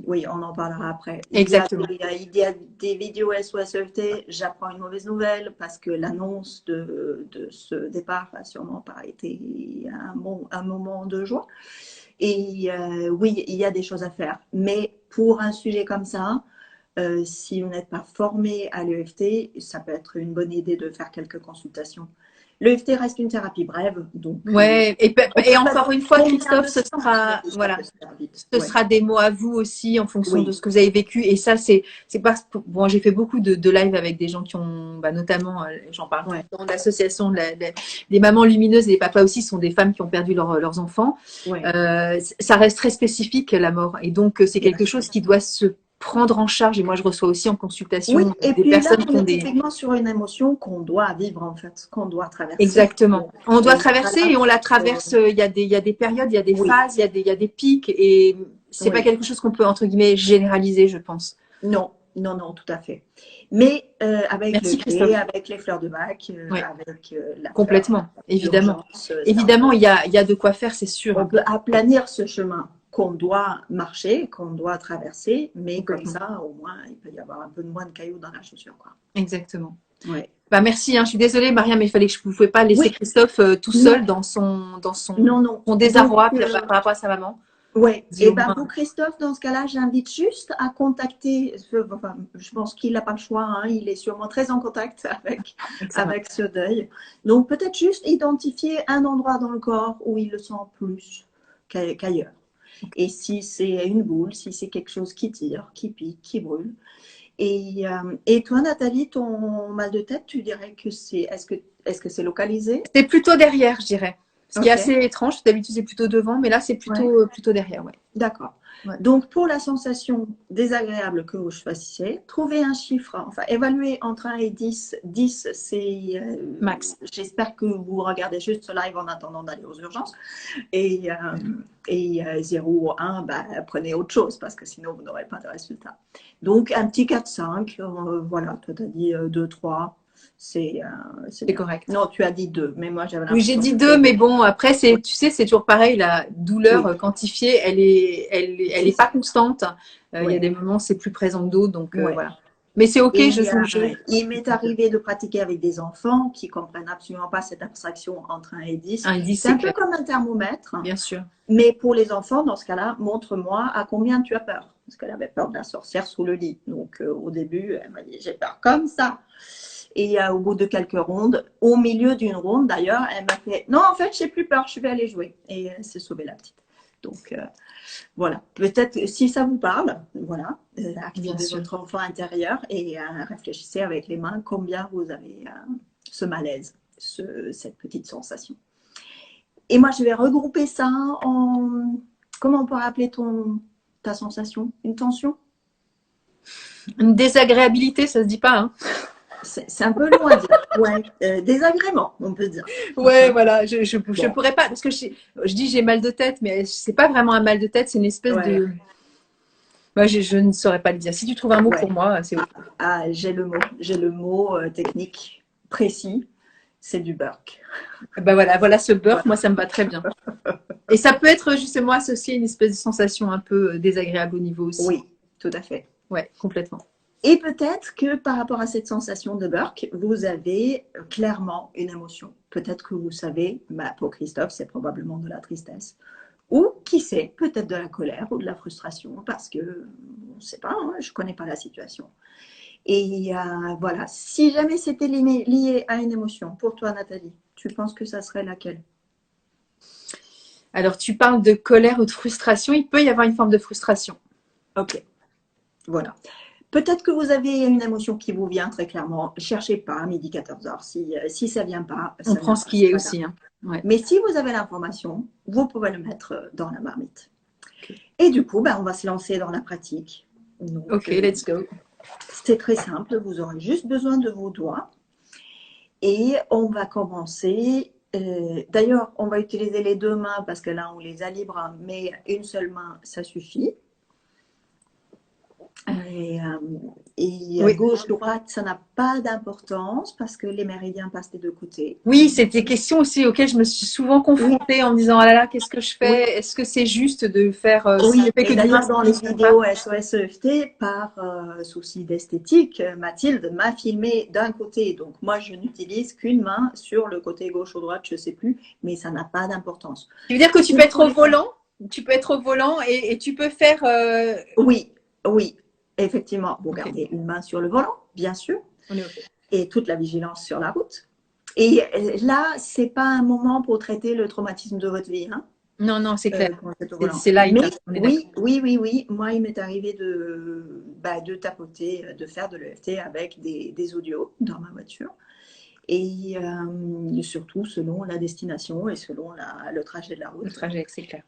oui, on en parlera après. Exactement. Il y a des vidéos SOS EFT. J'apprends une mauvaise nouvelle parce que l'annonce de ce départ a sûrement pas été un moment de joie. Et oui, il y a des choses à faire. Mais pour un sujet comme ça, si vous n'êtes pas formé à l'EFT, ça peut être une bonne idée de faire quelques consultations. L'EFT reste une thérapie brève, donc Ouais, et encore une fois, Christophe, ce sera, ça voilà, peut se faire vite. ce Ouais. sera des mots à vous aussi en fonction de Oui, ce que vous avez vécu. Et ça, c'est pas, bon, j'ai fait beaucoup de lives avec des gens qui ont, bah, notamment, j'en parle ouais, dans l'association des mamans lumineuses et des papas aussi, sont des femmes qui ont perdu leurs enfants. ouais, Ça reste très spécifique, la mort. Et donc, c'est bien quelque sûr. chose qui doit se prendre en charge. Et moi, je reçois aussi en consultation Oui, et des puis là, personnes qui on ont est des, typiquement sur une émotion qu'on doit vivre en fait, qu'on doit traverser. exactement. On doit On n'est pas traverser là et on la pour, traverse. Il y a des périodes, il y a des oui, phases, il y a des pics et c'est pas oui. quelque chose qu'on peut entre guillemets généraliser, je pense. Non, non, non, tout à fait. Mais avec le Merci Christophe. thé, avec les fleurs de bac, Oui, avec la fleur complètement, évidemment. d'urgence, Évidemment, il y a de quoi faire, c'est sûr. on peut aplanir ce chemin qu'on doit marcher, qu'on doit traverser, mais comme Complètement. ça, au moins, il peut y avoir un peu moins de cailloux dans la chaussure, quoi. Exactement. Ouais. Bah merci, hein. Je suis désolée, Maria, mais il fallait que je ne pouvais pas laisser Oui, Christophe tout non, seul dans non, non. son Donc, désarroi par rapport à sa maman. ouais. Dis Et au ben moins. pour Christophe, dans ce cas-là, j'invite juste à contacter. Enfin, je pense qu'il n'a pas le choix. Hein, il est sûrement très en contact Excellent. avec ce deuil. Donc peut-être juste identifier un endroit dans le corps où il le sent plus qu'ailleurs. Et si c'est une boule, si c'est quelque chose qui tire, qui pique, qui brûle. Et toi, Nathalie, ton mal de tête, tu dirais que c'est. Est-ce que c'est localisé? C'est plutôt derrière, je dirais. Ce qui est Ok. assez étrange, d'habitude c'est plutôt devant, mais là c'est Ouais. plutôt derrière, ouais. D'accord. Ouais. Donc, pour la sensation désagréable que vous choisissez, trouvez un chiffre, enfin, évaluez entre 1 et 10. 10, c'est. Max. J'espère que vous regardez juste ce live en attendant d'aller aux urgences. Et 0 ou 1, bah, prenez autre chose parce que sinon, vous n'aurez pas de résultat. Donc, un petit 4-5, voilà, toi, tu as dit 2-3. C'est bien. Correct. Non, tu as dit 2, mais moi j'avais Oui, j'ai l'impression dit que 2, mais bon, après, oui. tu sais, c'est toujours pareil, la douleur Oui. quantifiée, elle est pas constante. Il y a Ouais. des moments, c'est plus présent que d'autres, donc Ouais. voilà. Mais c'est ok, Et je... il m'est arrivé de pratiquer avec des enfants qui comprennent absolument pas cette abstraction entre 1 et 10. Un 10, C'est c'est un peu clair, comme un thermomètre, bien sûr. mais pour les enfants, dans ce cas-là, montre-moi à combien tu as peur. Parce qu'elle avait peur de la sorcière sous le lit. Donc au début, elle m'a dit j'ai peur comme ça. Et au bout de quelques rondes, au milieu d'une ronde d'ailleurs, elle m'a fait non, en fait, j'ai plus peur, je vais aller jouer. Et elle s'est sauvée la petite. Donc voilà, peut-être si ça vous parle, voilà, activez votre enfant intérieur et réfléchissez avec les mains combien vous avez ce malaise, cette petite sensation. Et moi, je vais regrouper ça en, comment on pourrait appeler ta sensation? Une tension? Une désagréabilité, ça se dit pas, hein. C'est un peu long à dire. Ouais, désagrément, on peut dire. Ouais, voilà, je Bon. pourrais pas, parce que je dis j'ai mal de tête, mais c'est pas vraiment un mal de tête, c'est une espèce Ouais. de... Moi, je ne saurais pas le dire. Si tu trouves un mot Ouais. pour moi, c'est ok. Ah, j'ai le mot technique précis, c'est du burk. Ben voilà ce burk, moi ça me va très bien. Et ça peut être justement associé à une espèce de sensation un peu désagréable au niveau aussi. Oui, tout à fait. Ouais, complètement. Et peut-être que par rapport à cette sensation de burk, vous avez clairement une émotion. Peut-être que vous savez, bah, pour Christophe, c'est probablement de la tristesse. Ou qui sait, peut-être de la colère ou de la frustration, parce que on ne sait pas, hein, je ne connais pas la situation. Et voilà, si jamais c'était lié à une émotion, pour toi Nathalie, tu penses que ça serait laquelle? Alors tu parles de colère ou de frustration, il peut y avoir une forme de frustration. Ok, voilà. Peut-être que vous avez une émotion qui vous vient très clairement. Cherchez pas à midi 14h. Si ça ne vient pas, On ça prend vient ce pas. qui est aussi. Hein. Ouais. Mais si vous avez l'information, vous pouvez le mettre dans la marmite. Okay. Et du coup, on va se lancer dans la pratique. Donc, ok, let's go. C'est très simple. Vous aurez juste besoin de vos doigts. Et on va commencer. D'ailleurs, on va utiliser les deux mains parce que là, on les a libres, mais une seule main, ça suffit. Et, euh, et Oui. gauche-droite, ça n'a pas d'importance parce que les méridiens passent des deux côtés. Oui, c'est des questions aussi auxquelles je me suis souvent Oui, confrontée en me disant, ah là là, qu'est-ce que je oui, fais? Est-ce que c'est juste de faire, si je oui. fais que Et du d'ailleurs, dans les masculin ou pas? vidéos SOS EFT, par souci d'esthétique, Mathilde m'a filmé d'un côté. Donc, moi, je n'utilise qu'une main sur le côté gauche ou droite, je ne sais plus, mais ça n'a pas d'importance. Tu veux dire que tu peux Une être fois au volant? Tu peux être au volant et tu peux faire. Oui, oui, effectivement. Vous Ok, gardez une main sur le volant, bien sûr, on est ok. et toute la vigilance sur la route. Et là, c'est pas un moment pour traiter le traumatisme de votre vie, hein, Non, non, c'est clair. quand vous êtes au volant. C'est light, Mais hein, on est d'accord. oui, oui, oui, oui. Moi, il m'est arrivé de tapoter, de faire de l'EFT avec des audios dans ma voiture. Et surtout selon la destination et selon le trajet de la Le route. trajet, c'est clair.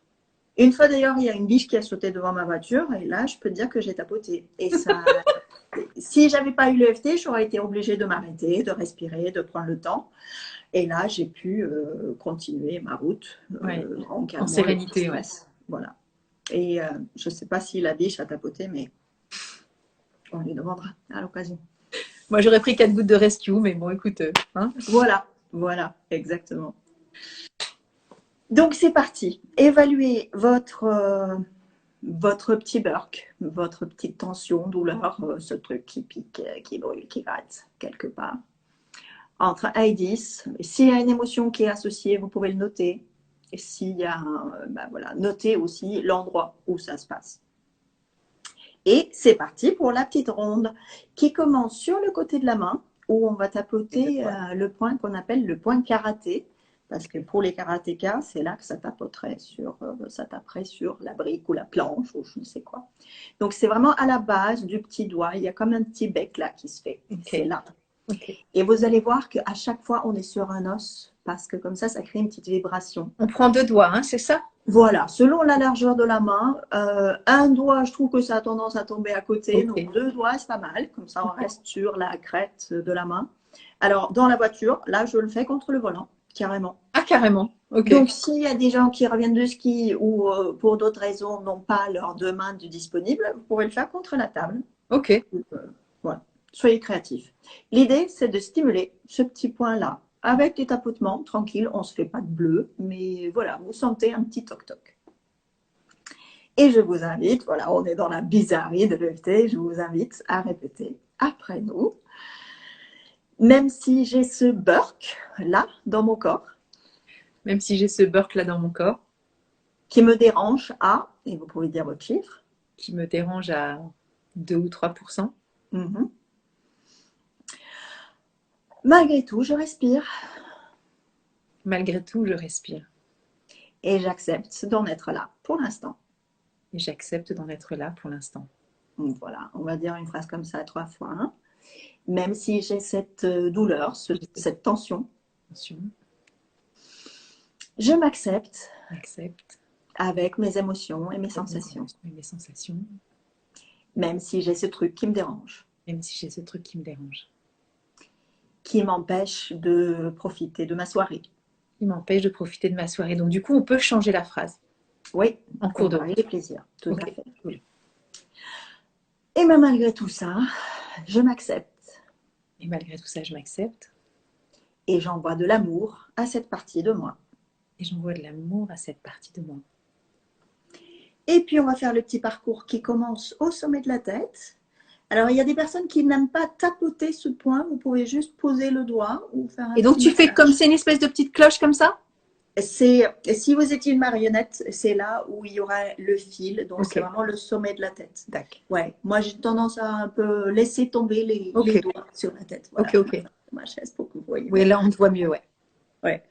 Une fois d'ailleurs, il y a une biche qui a sauté devant ma voiture et là, je peux te dire que j'ai tapoté. Et ça, si j'avais pas eu l'EFT, j'aurais été obligée de m'arrêter, de respirer, de prendre le temps. Et là, j'ai pu continuer ma route Ouais. en En calmant le petit sérénité, ouais. stress. Voilà. Et je ne sais pas si la biche a tapoté, mais on lui demandera à l'occasion. Moi, j'aurais pris 4 gouttes de rescue, mais bon, écoute, hein. Voilà, voilà, exactement. Donc c'est parti. Évaluez votre petit burk, votre petite tension, douleur, ce truc qui pique, qui brûle, qui gratte quelque part. Entre 1 et 10, s'il y a une émotion qui est associée, vous pouvez le noter. Et s'il y a voilà, notez aussi l'endroit où ça se passe. Et c'est parti pour la petite ronde qui commence sur le côté de la main où on va tapoter le point qu'on appelle le point karaté. Parce que pour les karatékas, c'est là que ça tapoterait ça taperait sur la brique ou la planche ou je ne sais quoi. Donc c'est vraiment à la base du petit doigt. Il y a comme un petit bec là qui se fait. Okay. C'est là. Okay. Et vous allez voir qu'à chaque fois, on est sur un os parce que comme ça crée une petite vibration. On prend 2 doigts, hein, c'est ça? Voilà, selon la largeur de la main, un doigt, je trouve que ça a tendance à tomber à côté, Okay. donc 2 doigts, c'est pas mal, comme ça on reste sur la crête de la main. Alors, dans la voiture, là, je le fais contre le volant, carrément. Ah, carrément, ok. Donc, s'il y a des gens qui reviennent de ski ou pour d'autres raisons n'ont pas leurs 2 mains disponibles, vous pouvez le faire contre la table. Ok. Voilà, soyez créatifs. L'idée, c'est de stimuler ce petit point-là. Avec des tapotements, tranquille, on ne se fait pas de bleu, mais voilà, vous sentez un petit toc-toc. Et je vous invite, voilà, on est dans la bizarrerie de l'EFT, je vous invite à répéter après nous. Même si j'ai ce burk là dans mon corps. Même si j'ai ce burk là dans mon corps. Qui me dérange à, et vous pouvez dire votre chiffre. Qui me dérange à 2 ou 3%. Mm-hmm. Malgré tout, je respire. Malgré tout, je respire. Et j'accepte d'en être là pour l'instant. Et j'accepte d'en être là pour l'instant. Voilà, on va dire une phrase comme ça 3 fois. Hein. Même si j'ai cette douleur, cette tension, je m'accepte avec mes émotions et mes sensations. Même si j'ai ce truc qui me dérange. Qui m'empêche de profiter de ma soirée. Donc du coup, on peut changer la phrase. Oui, en cours de route. Avec plaisir, tout okay. à fait. Cool. Et bien malgré tout ça, je m'accepte. Et malgré tout ça, je m'accepte. Et j'envoie de l'amour à cette partie de moi. Et puis on va faire le petit parcours qui commence au sommet de la tête. Alors il y a des personnes qui n'aiment pas tapoter ce point, vous pouvez juste poser le doigt ou faire un. Et donc tu fais comme c'est une espèce de petite cloche comme ça? Si vous étiez une marionnette, c'est là où il y aura le fil, donc c'est vraiment le sommet de la tête. D'accord. Ouais, moi j'ai tendance à un peu laisser tomber les doigts sur la tête. Voilà. Ok. Ma chaise pour que vous voyez. Oui, là on te voit mieux, ouais. Ouais.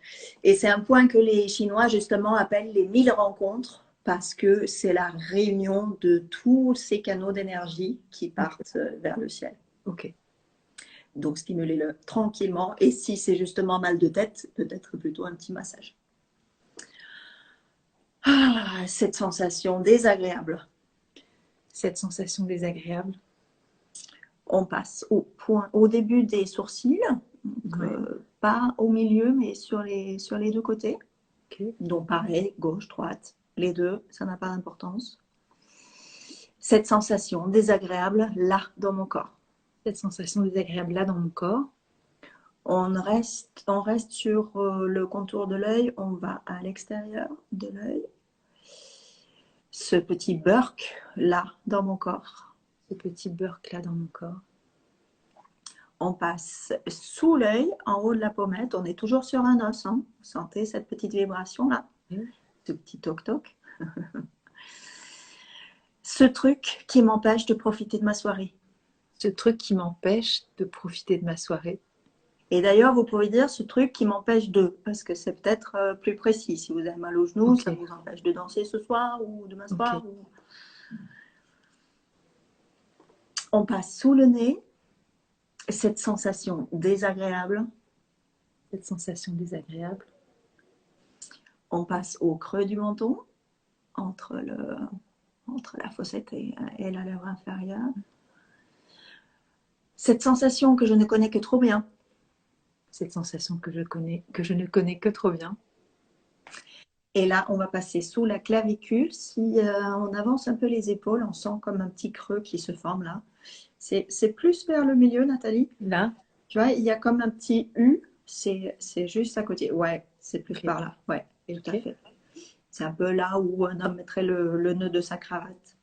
Et c'est un point que les Chinois justement appellent les 1000 rencontres parce que c'est la réunion de tous ces canaux d'énergie qui partent vers le ciel. Ok. Donc stimulez-le tranquillement et si c'est justement mal de tête, peut-être plutôt un petit massage. Ah, cette sensation désagréable. On passe au début des sourcils, pas au milieu, mais sur les 2 côtés. Okay. Donc pareil, gauche, droite, les deux, ça n'a pas d'importance. cette sensation désagréable là dans mon corps. Cette sensation désagréable là dans mon corps. On reste sur le contour de l'œil, on va à l'extérieur de l'œil. Ce petit burk là dans mon corps. Ce petit burk là dans mon corps. On passe sous l'œil, en haut de la pommette. On est toujours sur un os. Hein. Vous sentez cette petite vibration là? Ce petit toc-toc. Ce truc qui m'empêche de profiter de ma soirée. Ce truc qui m'empêche de profiter de ma soirée. Et d'ailleurs, vous pouvez dire ce truc qui m'empêche de, parce que c'est peut-être plus précis. Si vous avez mal au genou, ça vous empêche de danser ce soir ou demain soir. Ou... On passe sous le nez. Cette sensation désagréable. Cette sensation désagréable. On passe au creux du menton, entre la fossette et la lèvre inférieure. Cette sensation que je ne connais que trop bien. Cette sensation que je ne connais que trop bien. Et là, on va passer sous la clavicule. Si on avance un peu les épaules, on sent comme un petit creux qui se forme là. C'est plus vers le milieu, Nathalie. Là. Tu vois, il y a comme un petit U. C'est juste à côté. Ouais, c'est plus par là. Ouais, tout à fait. C'est un peu là où un homme mettrait le nœud de sa cravate.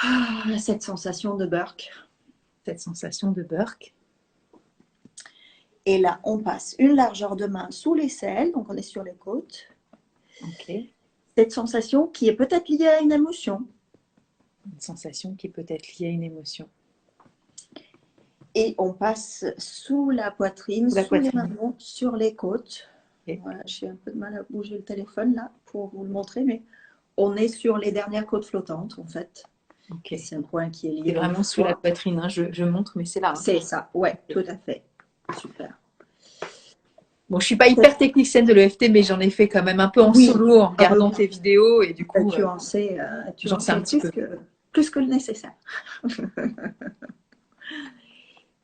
Ah, cette sensation de burk. Cette sensation de burk. Et là, on passe une largeur de main sous l'aisselle, donc on est sur les côtes. Ok. Cette sensation qui est peut-être liée à une émotion. Une sensation qui est peut-être liée à une émotion. Et on passe sous la poitrine, sous les mamelons, sur les côtes. Okay. Voilà, j'ai un peu de mal à bouger le téléphone là pour vous le montrer, mais on est sur les dernières côtes flottantes en fait. Okay. C'est un point qui est lié. C'est vraiment sous la poitrine, hein. Je montre, mais c'est là. Hein. C'est ça, ouais, tout à fait. Super. Bon, je ne suis pas hyper technicienne de l'EFT, mais j'en ai fait quand même un peu en solo en regardant tes vidéos et du coup, tu en sais, j'en sais un petit peu. Plus que le nécessaire.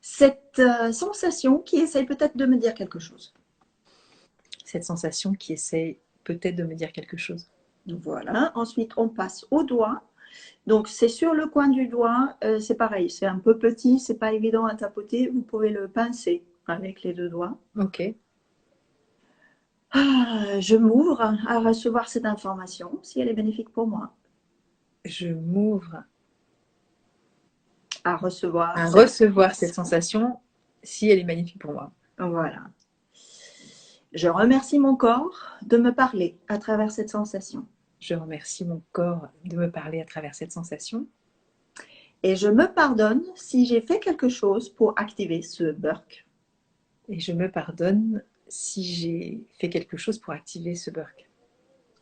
Cette sensation qui essaye peut-être de me dire quelque chose. Cette sensation qui essaye peut-être de me dire quelque chose. Voilà. Ensuite, on passe au doigt. Donc, c'est sur le coin du doigt. C'est pareil, c'est un peu petit, c'est pas évident à tapoter. Vous pouvez le pincer avec les deux doigts. Ok. Je m'ouvre à recevoir cette information, si elle est bénéfique pour moi. Je m'ouvre à recevoir cette sensation, si elle est magnifique pour moi. Voilà. Je remercie mon corps de me parler à travers cette sensation. Je remercie mon corps de me parler à travers cette sensation. Et je me pardonne si j'ai fait quelque chose pour activer ce burk. Et je me pardonne si j'ai fait quelque chose pour activer ce burk.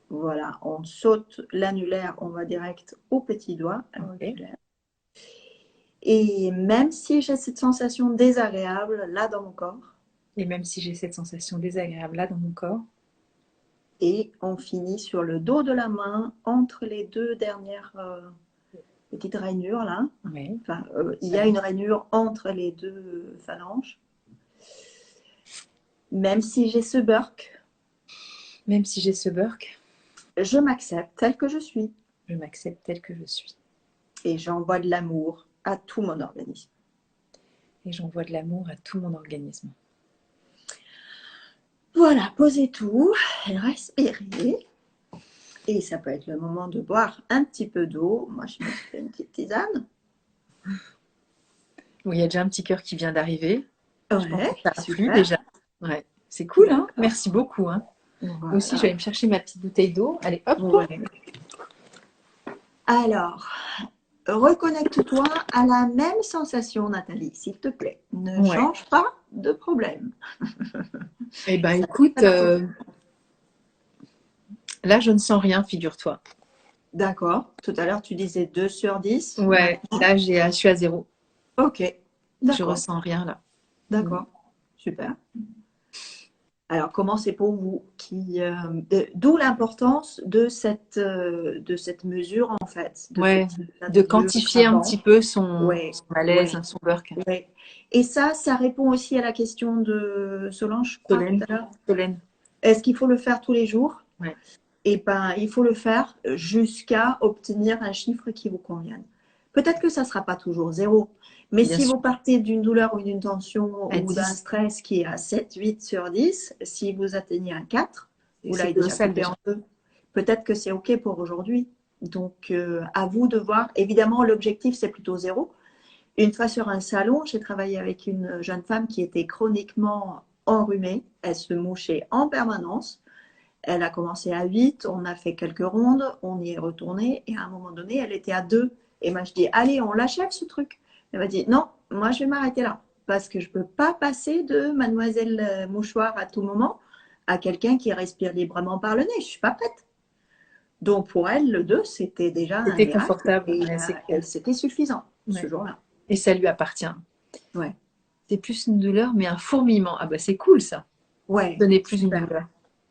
Voilà, on saute l'annulaire, on va direct au petit doigt. Okay. Et même si j'ai cette sensation désagréable là dans mon corps. Et même si j'ai cette sensation désagréable là dans mon corps. Et on finit sur le dos de la main, entre les deux dernières petites rainures là. Oui. Enfin, il y a une rainure entre les deux phalanges. Même si j'ai ce burk. Même si j'ai ce burk. Je m'accepte tel que je suis. Je m'accepte tel que je suis. Et j'envoie de l'amour à tout mon organisme. Et j'envoie de l'amour à tout mon organisme. Voilà, posez tout, respirez. Et ça peut être le moment de boire un petit peu d'eau. Moi, je me fais une petite tisane. Oui, il y a déjà un petit cœur qui vient d'arriver. Ouais, ça a plu déjà. Ouais, c'est cool, hein. Merci beaucoup. Hein. Voilà. Moi aussi, je vais aller me chercher ma petite bouteille d'eau. Allez, hop. Ouais. Alors, reconnecte-toi à la même sensation, Nathalie, s'il te plaît. Ne change pas de problème. Eh bien, écoute, là, je ne sens rien, figure-toi. D'accord. Tout à l'heure, tu disais 2 sur 10. Ouais, là, je suis à 0. Ok. Je ressens rien, là. D'accord. Super. Alors, comment c'est pour vous d'où l'importance de cette mesure, en fait. De quantifier un petit peu son malaise, son burk. Ouais. Et ça répond aussi à la question de Solange. Solène. Est-ce qu'il faut le faire tous les jours? et ben, il faut le faire jusqu'à obtenir un chiffre qui vous convienne. Peut-être que ça ne sera pas toujours 0, mais Bien si sûr. vous partez d'une douleur ou d'une tension À ou d'un 10, stress qui est à 7, 8 sur 10, si vous atteignez un 4, vous c'est l'avez déjà colossal coupé en déjà. deux. Peut-être que c'est OK pour aujourd'hui. Donc, à vous de voir. Évidemment, l'objectif, c'est plutôt 0. Une fois sur un salon, j'ai travaillé avec une jeune femme qui était chroniquement enrhumée. Elle se mouchait en permanence. Elle a commencé à 8, on a fait quelques rondes, on y est retourné et à un moment donné, elle était à 2. Et moi, je dis, allez, on l'achève ce truc. Elle m'a dit, non, moi, je vais m'arrêter là parce que je ne peux pas passer de mademoiselle mouchoir à tout moment à quelqu'un qui respire librement par le nez. Je ne suis pas prête. Donc, pour elle, le 2, c'était déjà un C'était miracle confortable, et, ouais, c'est clair. c'était suffisant ce Ouais. jour-là. Et ça lui appartient. Ouais. C'est plus une douleur, mais un fourmillement. Ah bah c'est cool ça. Ouais, Ce n'est plus une super. douleur.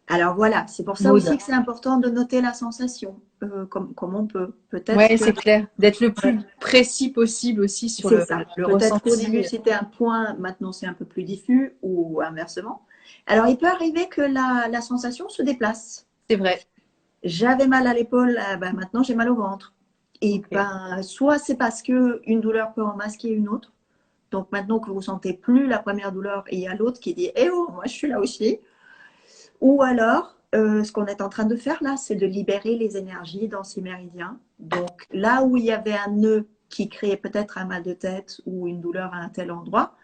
Alors voilà, c'est pour ça Maud. aussi que c'est important de noter la sensation, comme on peut. Peut-être Ouais, que c'est clair. D'être le ouais, plus précis possible aussi sur c'est ça. le Peut-être qu'au début ressenti. c'était un point, maintenant c'est un peu plus diffus ou inversement. Alors il peut arriver que la sensation se déplace. C'est vrai. J'avais mal à l'épaule, ben, maintenant j'ai mal au ventre. Et Ok. ben, soit c'est parce que une douleur peut en masquer une autre. Donc maintenant que vous sentez plus la première douleur, et il y a l'autre qui dit eh oh, moi je suis là aussi. Ou alors, ce qu'on est en train de faire là, c'est de libérer les énergies dans ces méridiens. Donc là où il y avait un nœud qui créait peut-être un mal de tête ou une douleur à un tel endroit,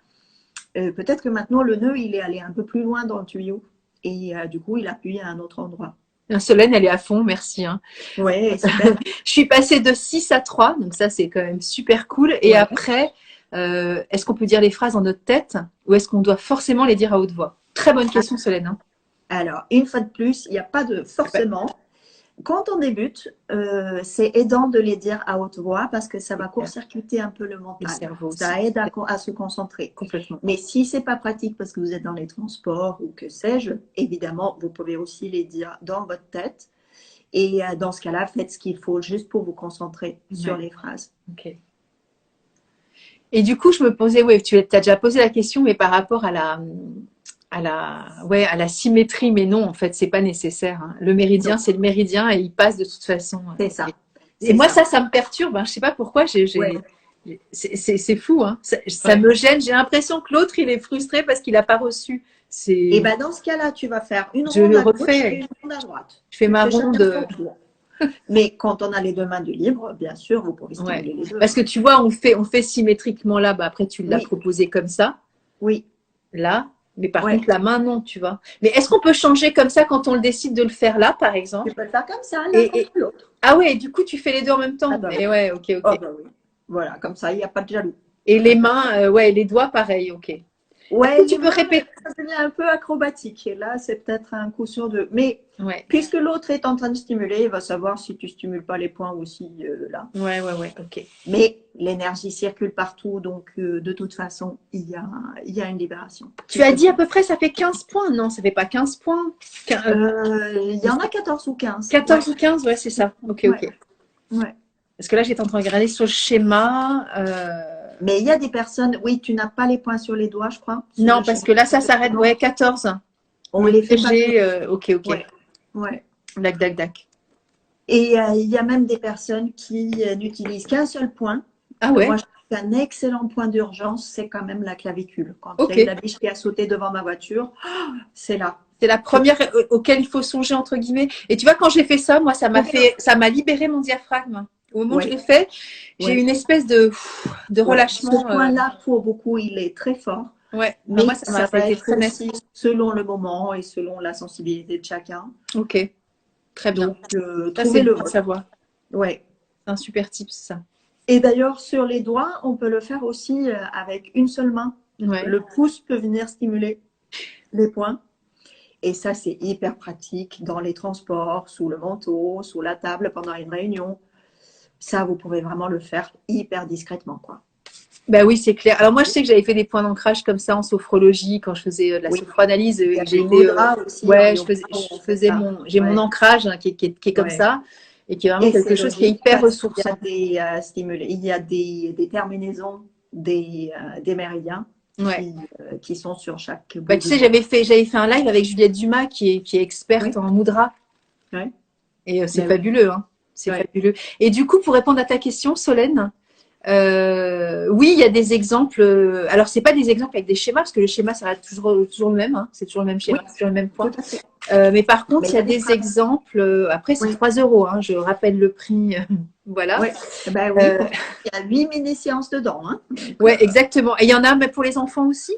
peut-être que maintenant le nœud il est allé un peu plus loin dans le tuyau et du coup il appuie à un autre endroit. Solène, elle est à fond, merci, hein. Ouais, super. Je suis passée de 6 à 3, donc ça c'est quand même super cool. Et Ouais. après, est-ce qu'on peut dire les phrases dans notre tête ou est-ce qu'on doit forcément les dire à haute voix? Très bonne question, Solène, hein. Alors, une fois de plus, il n'y a pas de forcément. Quand on débute, c'est aidant de les dire à haute voix parce que ça va court-circuiter un peu le Le mental. cerveau aussi. Ça aide à se concentrer. Complètement. Mais si c'est pas pratique parce que vous êtes dans les transports ou que sais-je, évidemment, vous pouvez aussi les dire dans votre tête. Et dans ce cas-là, faites ce qu'il faut juste pour vous concentrer sur Ouais. les phrases. Ok. Et du coup, je me posais, ouais, tu as déjà posé la question, mais par rapport à la symétrie, mais non, en fait, c'est pas nécessaire, hein. Le méridien, Non, c'est le méridien et il passe de toute façon. c'est ça. Et moi, ça me perturbe, hein. Je sais pas pourquoi. Ouais. C'est fou, hein. Ça Ouais. me gêne. J'ai l'impression que l'autre, il est frustré parce qu'il n'a pas reçu. Et ben dans ce cas-là, tu vas faire une Je ronde le à gauche et refais. une ronde à droite. Je fais Tu ma fais chacun ronde. son tour. Mais quand on a les deux mains de libre, bien sûr, vous pouvez Ouais. stimuler les deux. Parce que tu vois, on fait symétriquement là. Bah, après, tu l'as Oui, proposé comme ça, oui, là. Mais par ouais. contre, la main, non, tu vois. Mais est-ce qu'on peut changer comme ça quand on le décide de le faire là, par exemple? Tu peux le faire comme ça, l'un contre l'autre. Ah ouais, du coup, tu fais les deux en même temps. Ah bah oui. Mais ouais, ok, Oh ok. bah oui. Voilà, comme ça, il n'y a pas de jaloux. Et les mains, ouais, les doigts, pareil, ok. Ouais, Tu les peux mains, répéter. ça devient un peu acrobatique. Et là, c'est peut-être un coup sur deux. Mais Ouais, puisque l'autre est en train de stimuler, il va savoir si tu stimules pas les points aussi là. ouais, ok. Mais l'énergie circule partout, donc de toute façon, il y a une libération. Tu as dit à peu près, ça fait 15 points. Non, ça fait pas 15 points. Il y en a 14 ou 15. 14 ou 15, ouais, c'est ça. Ok, Ouais. ok. Ouais. Parce que là, j'étais en train de regarder sur le schéma. Mais il y a des personnes, oui, tu n'as pas les points sur les doigts, je crois. Non, parce que là, ça s'arrête. Ouais, 14. On Le les fait pas. TG, ok. Ouais. Ouais. Dac. Et il y a même des personnes qui n'utilisent qu'un seul point. Ah ouais, Moi, je trouve qu'un excellent point d'urgence, c'est quand même la clavicule. Quand ok. il y a eu la biche qui a sauté devant ma voiture, c'est là. C'est la première auquel il faut songer, entre guillemets. Et tu vois, quand j'ai fait ça, moi, ça m'a libéré mon diaphragme. Au moment où je l'ai fait, j'ai eu une espèce de relâchement. Ce point-là, pour beaucoup, il est très fort. Ouais, Mais moi, ça a va été être très net. aussi selon le moment et selon la sensibilité de chacun. Ok, très bien. Donc, Ça, trouvez c'est le bon à savoir. Ouais. C'est un super tip, ça. Et d'ailleurs, sur les doigts, on peut le faire aussi avec une seule main. Ouais. Le pouce peut venir stimuler les points. Et ça, c'est hyper pratique dans les transports, sous le manteau, sous la table, pendant une réunion. Ça, vous pouvez vraiment le faire hyper discrètement, quoi. Bah oui, c'est clair. Alors moi, je sais que j'avais fait des points d'ancrage comme ça en sophrologie quand je faisais de la sophroanalyse. Il y a J'ai des été, mudras aussi. ouais, en yoga, j'ai mon ancrage hein, qui est comme ça et qui est vraiment quelque chose qui est hyper ressourçant. Il y a des stimuli, il y a des terminaisons des méridiens qui sont sur chaque bout. Bah, tu sais, j'avais fait un live avec Juliette Dumas qui est experte en mudra. Ouais. Et c'est Ben oui. fabuleux, hein. C'est Ouais. fabuleux. Et du coup, pour répondre à ta question, Solène, oui, il y a des exemples. Alors, c'est pas des exemples avec des schémas, parce que le schéma, ça reste toujours le même, hein. C'est toujours le même Oui, schéma, c'est toujours le même tout point. à fait. Mais par contre, Mais il il y y a a des des phrases. exemples. Après, c'est Oui, 3 euros, hein, je rappelle le prix. Voilà. oui. Ben oui, Euh, pourtant, il y a 8 mini-séances dedans. Hein. Donc, ouais, exactement. Et il y en a même pour les enfants aussi.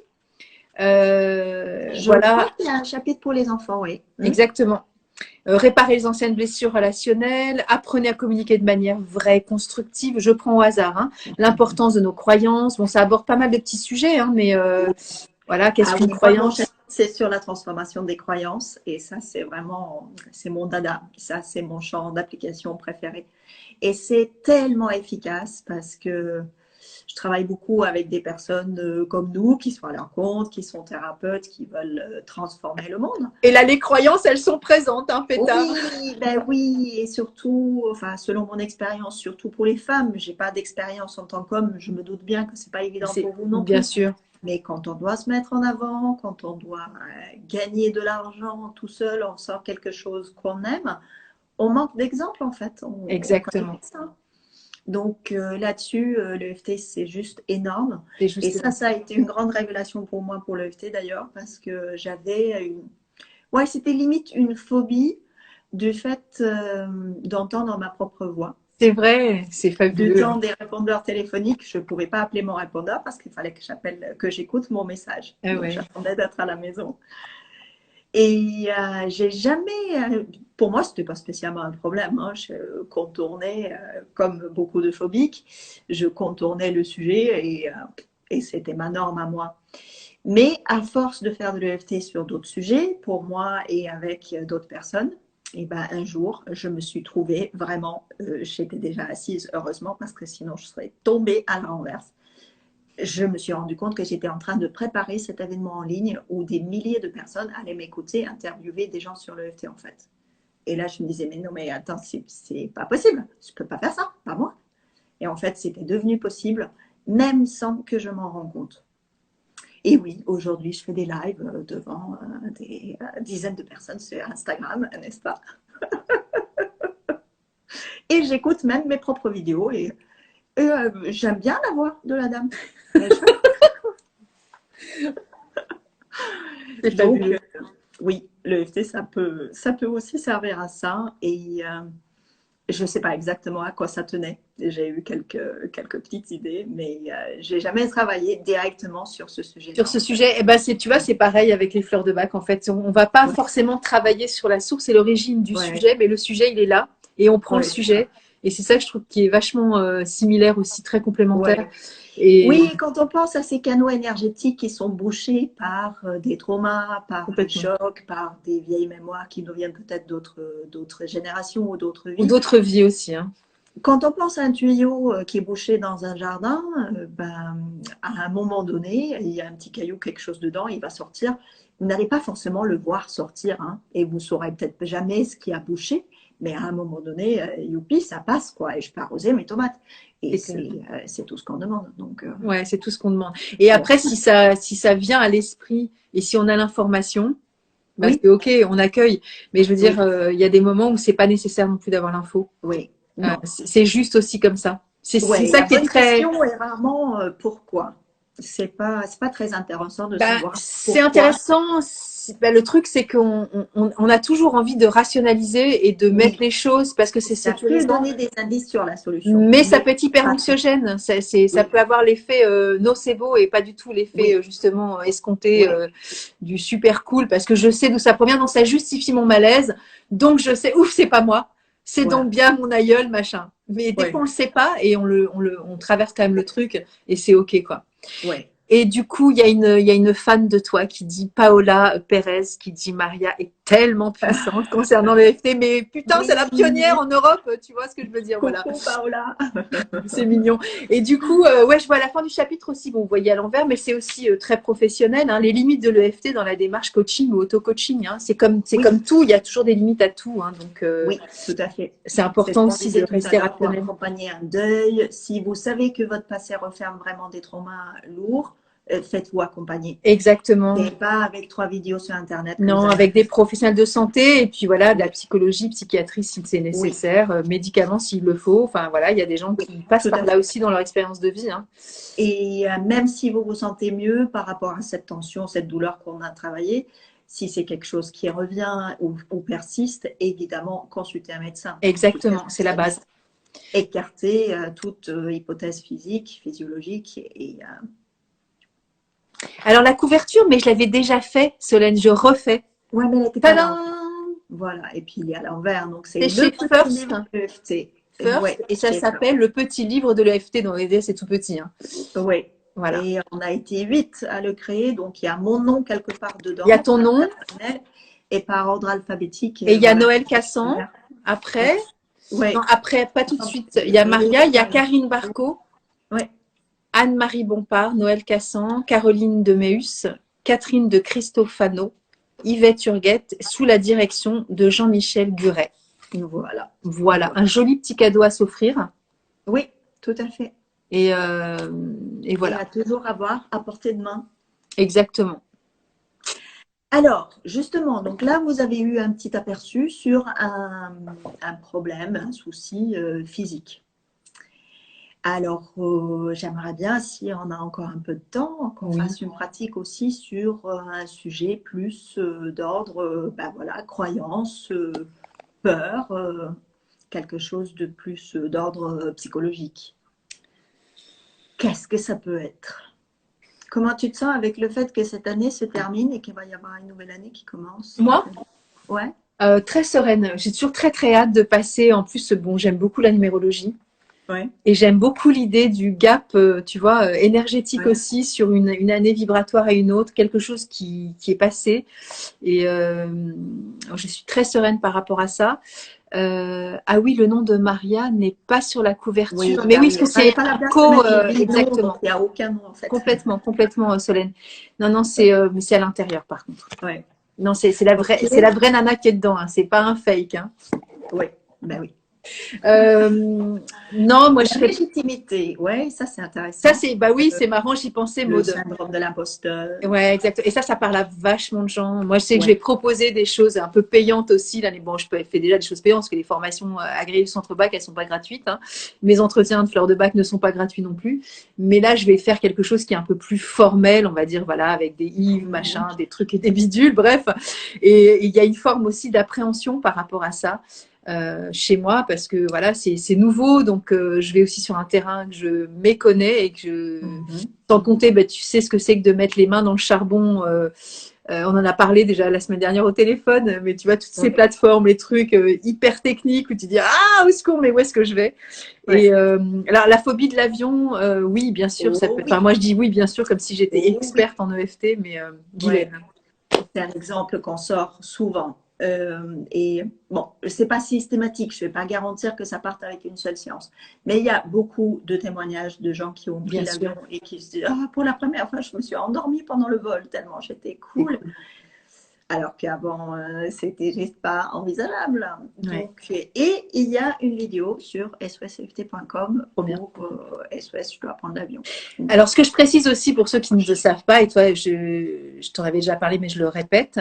je crois Voilà, qu'il y a un chapitre pour les enfants, oui. exactement. Réparer les anciennes blessures relationnelles, apprenez à communiquer de manière vraie, constructive. Je prends au hasard, hein. L'importance de nos croyances. Bon, ça aborde pas mal de petits sujets, hein, mais voilà, qu'est-ce Ah oui, qu'une moi, mon croyance? chapitre, c'est sur la transformation des croyances. Et ça, c'est mon dada. Ça, c'est mon champ d'application préféré. Et c'est tellement efficace parce que je travaille beaucoup avec des personnes comme nous qui sont à leur compte, qui sont thérapeutes, qui veulent transformer le monde. Et là, les croyances, elles sont présentes, hein, pétard. Oui, ben oui, et surtout, enfin, selon mon expérience, surtout pour les femmes, j'ai pas d'expérience en tant qu'homme, je me doute bien que c'est pas évident C'est pour vous non bien plus. sûr. Mais quand on doit se mettre en avant, quand on doit gagner de l'argent tout seul, on sort quelque chose qu'on aime, on manque d'exemples en fait. On connaît Exactement. pas ça. Donc là-dessus, l'EFT, c'est juste énorme. C'est Et juste. ça a été une grande révélation pour moi pour l'EFT d'ailleurs, parce que ouais, c'était limite une phobie du fait d'entendre ma propre voix. C'est vrai, c'est Du fabuleux. temps des répondeurs téléphoniques, je ne pouvais pas appeler mon répondeur parce qu'il fallait que j'écoute mon message. Ah Donc ouais. j'attendais d'être à la maison. Et j'ai jamais, pour moi, c'était pas spécialement un problème. Hein. Je contournais, comme beaucoup de phobiques, je contournais le sujet et c'était ma norme à moi. Mais à force de faire de l'EFT sur d'autres sujets, pour moi et avec d'autres personnes, et ben un jour, je me suis trouvée vraiment, j'étais déjà assise, heureusement, parce que sinon je serais tombée à la renverse. Je me suis rendu compte que j'étais en train de préparer cet événement en ligne où des milliers de personnes allaient m'écouter interviewer des gens sur l'EFT en fait. Et là, je me disais, mais non, mais attends, c'est pas possible, je peux pas faire ça, pas moi. Et en fait, c'était devenu possible, même sans que je m'en rende compte. Et oui, aujourd'hui, je fais des lives devant des dizaines de personnes sur Instagram, n'est-ce pas? Et j'écoute même mes propres vidéos et j'aime bien la voix de la dame. C'est Donc, fabuleux. oui, le FT, ça peut aussi servir à ça. Et je ne sais pas exactement à quoi ça tenait. J'ai eu quelques petites idées, mais je n'ai jamais travaillé directement sur ce sujet-là. Sur ce En fait. sujet, eh ben tu vois, c'est pareil avec les fleurs de bac. En fait, on va pas Ouais. forcément travailler sur la source et l'origine du Ouais. sujet, mais le sujet, il est là et on prend Ouais, le sujet. Et c'est ça que je trouve qui est vachement similaire aussi, très complémentaire. ouais. Et Oui, quand on pense à ces canaux énergétiques qui sont bouchés par des traumas, par des complètement. chocs, par des vieilles mémoires qui nous viennent peut-être d'autres générations ou d'autres Ou vies. d'autres vies aussi, hein. Quand on pense à un tuyau qui est bouché dans un jardin, à un moment donné, il y a un petit caillou, quelque chose dedans, il va sortir. Vous n'allez pas forcément le voir sortir, hein, et vous saurez peut-être jamais ce qui a bouché, mais à un moment donné, youpi, ça passe, quoi, et je peux arroser mes tomates. Et c'est tout ce qu'on demande. Donc, Ouais, c'est tout ce qu'on demande. Et après, si ça vient à l'esprit et si on a l'information, bah oui, c'est OK, on accueille. Mais je veux dire, oui, il y a des moments où c'est pas nécessaire non plus d'avoir l'info. oui, non. C'est juste aussi comme ça. C'est Ouais, ça la qui est bonne très. question est rarement pourquoi. C'est pas très intéressant de Bah, savoir c'est pourquoi. intéressant. Bah, le truc, c'est qu'on a toujours envie de rationaliser et de mettre Oui, les choses parce que c'est ça peut sécurisant. donner des indices sur la solution, Mais ça mais peut être hyper pas tout. anxiogène. Ça Oui, peut avoir l'effet nocebo et pas du tout l'effet oui, justement escompté oui, du super cool parce que je sais d'où ça provient, donc ça justifie mon malaise. Donc je sais, ouf, c'est pas moi. C'est donc voilà. bien mon aïeul, machin. Mais dès Ouais, qu'on le sait pas et on traverse quand même le truc et c'est ok quoi. ouais. Et du coup, il y a une fan de toi qui dit Paola Pérez, qui dit Maria est tellement puissante concernant le FT, mais putain, c'est la pionnière Oui, en Europe, tu vois ce que je veux dire, voilà. coucou Paola. C'est mignon. Et du coup, ouais, je vois à la fin du chapitre aussi, bon, vous voyez à l'envers, mais c'est aussi très professionnel, hein, les limites de l'EFT dans la démarche coaching ou auto-coaching. Hein, c'est Oui, comme tout, il y a toujours des limites à tout. Hein, donc, oui, tout à fait. c'est C'est ce important qu'on aussi de disait tout à rester l'heure pour rationnel. accompagner un deuil. Si vous savez que votre passé referme vraiment des traumas lourds, faites-vous accompagner. Exactement. Et pas avec 3 vidéos sur Internet. Non, avec des professionnels de santé et puis voilà, de la psychologie, psychiatrie si c'est nécessaire, médicaments s'il le faut. Enfin voilà, il y a des gens qui passent par là aussi dans leur expérience de vie. Hein. Et même si vous vous sentez mieux par rapport à cette tension, cette douleur qu'on a travaillée, si c'est quelque chose qui revient ou persiste, évidemment, consultez un médecin. Exactement, c'est la base. Écarter toute hypothèse physique, physiologique. Alors la couverture, mais je l'avais déjà fait, Solène, je refais. Ouais, mais elle était pas là. Voilà, et puis il est à l'envers, donc c'est le chez petit First. livre de l'EFT. First, et ça s'appelle le petit livre de l'EFT, donc c'est tout petit. Hein. Oui. Voilà. Et on a été 8 à le créer, donc il y a mon nom quelque part dedans. Il y a ton nom. Et par ordre alphabétique. Et il y a Noël Cassan, après. Ouais. Non, après, pas tout de suite. Il y a Maria, il y a Karine Barco, Anne-Marie Bompard, Noël Cassan, Caroline Deméus, Catherine de Cristofano, Yvette Hurguette, sous la direction de Jean-Michel Guret. Voilà, un joli petit cadeau à s'offrir. Oui, tout à fait. Et voilà. Et à toujours avoir à portée de main. Exactement. Alors, justement, donc là, vous avez eu un petit aperçu sur un problème, un souci physique. Alors, j'aimerais bien, si on a encore un peu de temps, qu'on fasse une pratique aussi sur un sujet plus d'ordre, croyance, peur, quelque chose de plus d'ordre psychologique. Qu'est-ce que ça peut être? Comment tu te sens avec le fait que cette année se termine et qu'il va y avoir une nouvelle année qui commence? Moi? Ouais. Très sereine. J'ai toujours très très hâte de passer. En plus, bon, j'aime beaucoup la numérologie. Ouais. Et j'aime beaucoup l'idée du gap, tu vois, énergétique aussi sur une année vibratoire à une autre, quelque chose qui est passé. Et je suis très sereine par rapport à ça. Ah oui, le nom de Maria n'est pas sur la couverture. Oui, mais oui, parce que c'est pas la exactement. Il n'y a aucun nom en fait. Complètement, Solène. Non, c'est à l'intérieur par contre. Ouais. Non, c'est la vraie nana qui est dedans. Hein. C'est pas un fake. Hein. Oui, ben oui. Non, moi je serais légitimité. Ouais, ça c'est intéressant. Ça c'est c'est marrant, j'y pensais. Le syndrome de l'imposteur. Ouais, exactement. Et ça parle à vachement de gens. Moi je sais que je vais proposer des choses un peu payantes aussi là, mais bon, je fais déjà des choses payantes parce que les formations agréées du centre bac elles sont pas gratuites. Hein. Mes entretiens de fleurs de bac ne sont pas gratuits non plus. Mais là je vais faire quelque chose qui est un peu plus formel, on va dire voilà, avec des Yves, machin, des trucs et des bidules, bref. Et il y a une forme aussi d'appréhension par rapport à ça. Chez moi parce que voilà c'est nouveau donc je vais aussi sur un terrain que je méconnais et que sans compter tu sais ce que c'est que de mettre les mains dans le charbon on en a parlé déjà la semaine dernière au téléphone mais tu vois toutes ces plateformes les trucs hyper techniques où tu dis ah au secours mais où est-ce que je vais et alors la phobie de l'avion oui bien sûr ça peut moi je dis oui bien sûr comme si j'étais experte en EFT mais c'est un exemple qu'on sort souvent. Et bon, c'est pas systématique, je ne vais pas garantir que ça parte avec une seule séance. Mais il y a beaucoup de témoignages de gens qui ont pris l'avion et qui se disent pour la première fois, je me suis endormie pendant le vol tellement j'étais cool. Alors qu'avant, c'était juste pas envisageable. Donc, et il y a une vidéo sur soseft.com pour SOS, je dois prendre l'avion. Alors, ce que je précise aussi pour ceux qui ne le savent pas, et toi, je t'en avais déjà parlé, mais je le répète,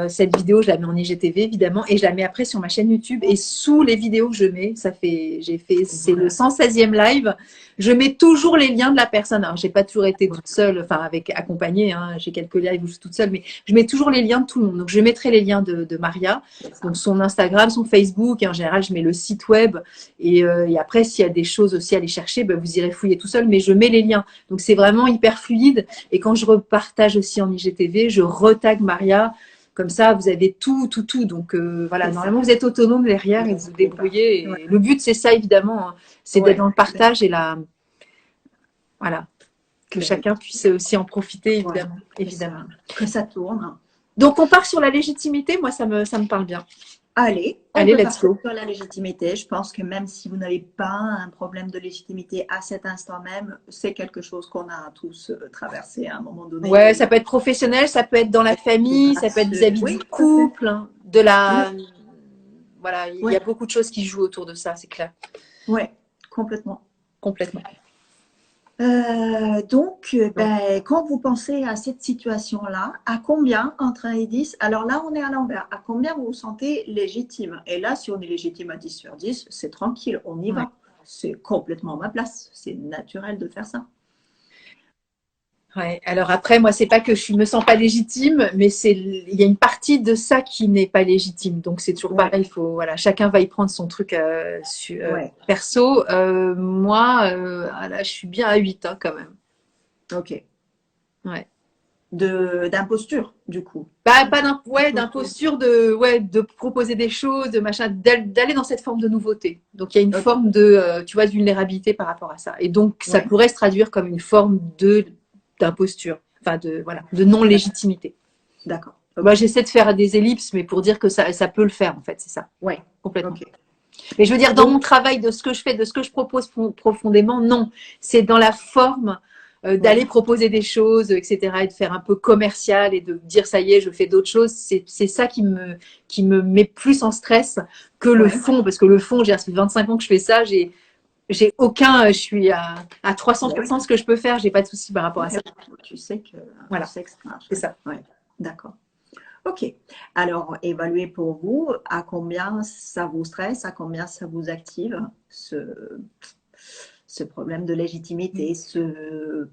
cette vidéo, je la mets en IGTV, évidemment, et je la mets après sur ma chaîne YouTube. Et sous les vidéos que je mets, c'est le 116e live, je mets toujours les liens de la personne. Alors, j'ai pas toujours été toute seule, enfin, avec accompagnée, hein, j'ai quelques lives où je suis toute seule, mais je mets toujours les liens de tout le monde. Donc, je mettrai les liens de Maria, donc son Instagram, son Facebook, et en général, je mets le site web. Et après, s'il y a des choses aussi à aller chercher, vous irez fouiller tout seul, mais je mets les liens. Donc, c'est vraiment hyper fluide. Et quand je repartage aussi en IGTV, je retag Maria. Comme ça, vous avez tout. Donc, voilà, normalement, vous êtes autonome derrière et vous vous débrouillez. Et le but, c'est ça, évidemment. Hein, c'est d'être dans le partage et voilà. Que chacun puisse aussi en profiter, évidemment. Que ça tourne. Donc, on part sur la légitimité. Moi, ça me parle bien. Allez, let's go. Sur la légitimité, je pense que même si vous n'avez pas un problème de légitimité à cet instant même, c'est quelque chose qu'on a tous traversé à un moment donné. Ouais, ça peut être professionnel, ça peut être dans la famille, ça peut être vis-à-vis du couple, hein, voilà, il y a beaucoup de choses qui jouent autour de ça, c'est clair. Ouais, complètement. Ben, quand vous pensez à cette situation-là, à combien entre 1 et 10, alors là, on est à l'envers, à combien vous vous sentez légitime? Et là, si on est légitime à 10 sur 10, c'est tranquille, on y Ouais. va. C'est complètement ma place, c'est naturel de faire ça. Ouais. Alors après, moi, c'est pas que je me sens pas légitime, mais il y a une partie de ça qui n'est pas légitime. Donc c'est toujours Ouais, pareil. Voilà, chacun va y prendre son truc ouais, perso. Moi, là, je suis bien à 8 hein, quand même. ok. Ouais. D'imposture, du coup. Pas d'imposture, de proposer des choses, de machin, d'aller dans cette forme de nouveauté. Donc il y a une Ok, forme de, tu vois, de vulnérabilité par rapport à ça. Et donc ça ouais, pourrait se traduire comme une forme d'imposture, enfin de non-légitimité. d'accord. Moi, Ok, j'essaie de faire des ellipses, mais pour dire que ça peut le faire, en fait, c'est ça, ouais, complètement. ok. Mais je veux dire, dans mon Donc, travail, de ce que je fais, de ce que je propose profondément, non. C'est dans la forme ouais, d'aller proposer des choses, etc., et de faire un peu commercial et de dire, ça y est, je fais d'autres choses. C'est ça qui me met plus en stress que le ouais, fond, parce que le fond, ça fait 25 ans que je fais ça, j'ai aucun, je suis à bah oui. 300% ce que je peux faire, j'ai pas de souci par rapport à Ouais, ça. tu Voilà, sais que ça marche. c'est ça. Ouais, d'accord. Ok. Alors, évaluez pour vous à combien ça vous stresse, à combien ça vous active ce problème de légitimité,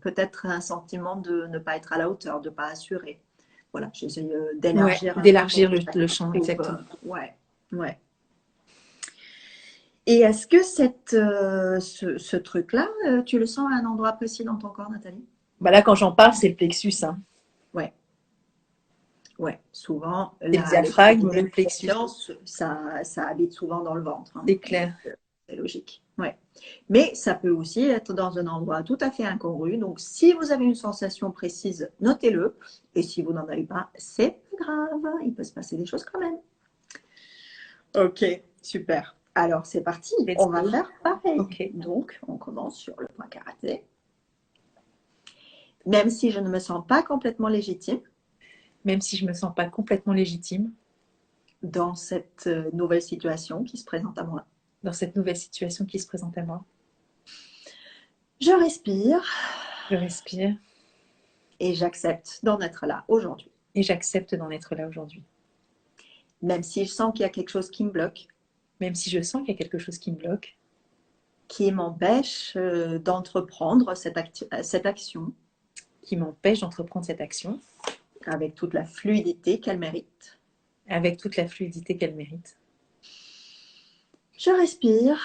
peut-être un sentiment de ne pas être à la hauteur, de ne pas assurer. Voilà, j'essaie Ouais, d'élargir un peu pour d'élargir que le chacun champ, trouve. exactement. Ouais, ouais. Et est-ce que ce truc-là, tu le sens à un endroit précis dans ton corps, Nathalie? Bah là, quand j'en parle, c'est le plexus, hein. Ouais, ouais. Souvent, C'est le les diaphragme, cabinets le de plexus, confiance, ça habite souvent dans le ventre, hein. c'est clair. C'est logique. Ouais. Mais ça peut aussi être dans un endroit tout à fait incongru. Donc, si vous avez une sensation précise, notez-le. Et si vous n'en avez pas, c'est pas grave. Il peut se passer des choses quand même. Ok, super. Alors, c'est parti. Let's On va go. faire pareil. Ok. Donc, on commence sur le point karaté. Même si je ne me sens pas complètement légitime Même si je me sens pas complètement légitime dans cette nouvelle situation qui se présente à moi, dans cette nouvelle situation qui se présente à moi, je respire je respire et j'accepte d'en être là aujourd'hui. et j'accepte d'en être là aujourd'hui. Même si je sens qu'il y a quelque chose qui me bloque, Même si je sens qu'il y a quelque chose qui me bloque, qui m'empêche d'entreprendre cette action qui m'empêche d'entreprendre cette action avec toute la fluidité qu'elle mérite. avec toute la fluidité qu'elle mérite. Je respire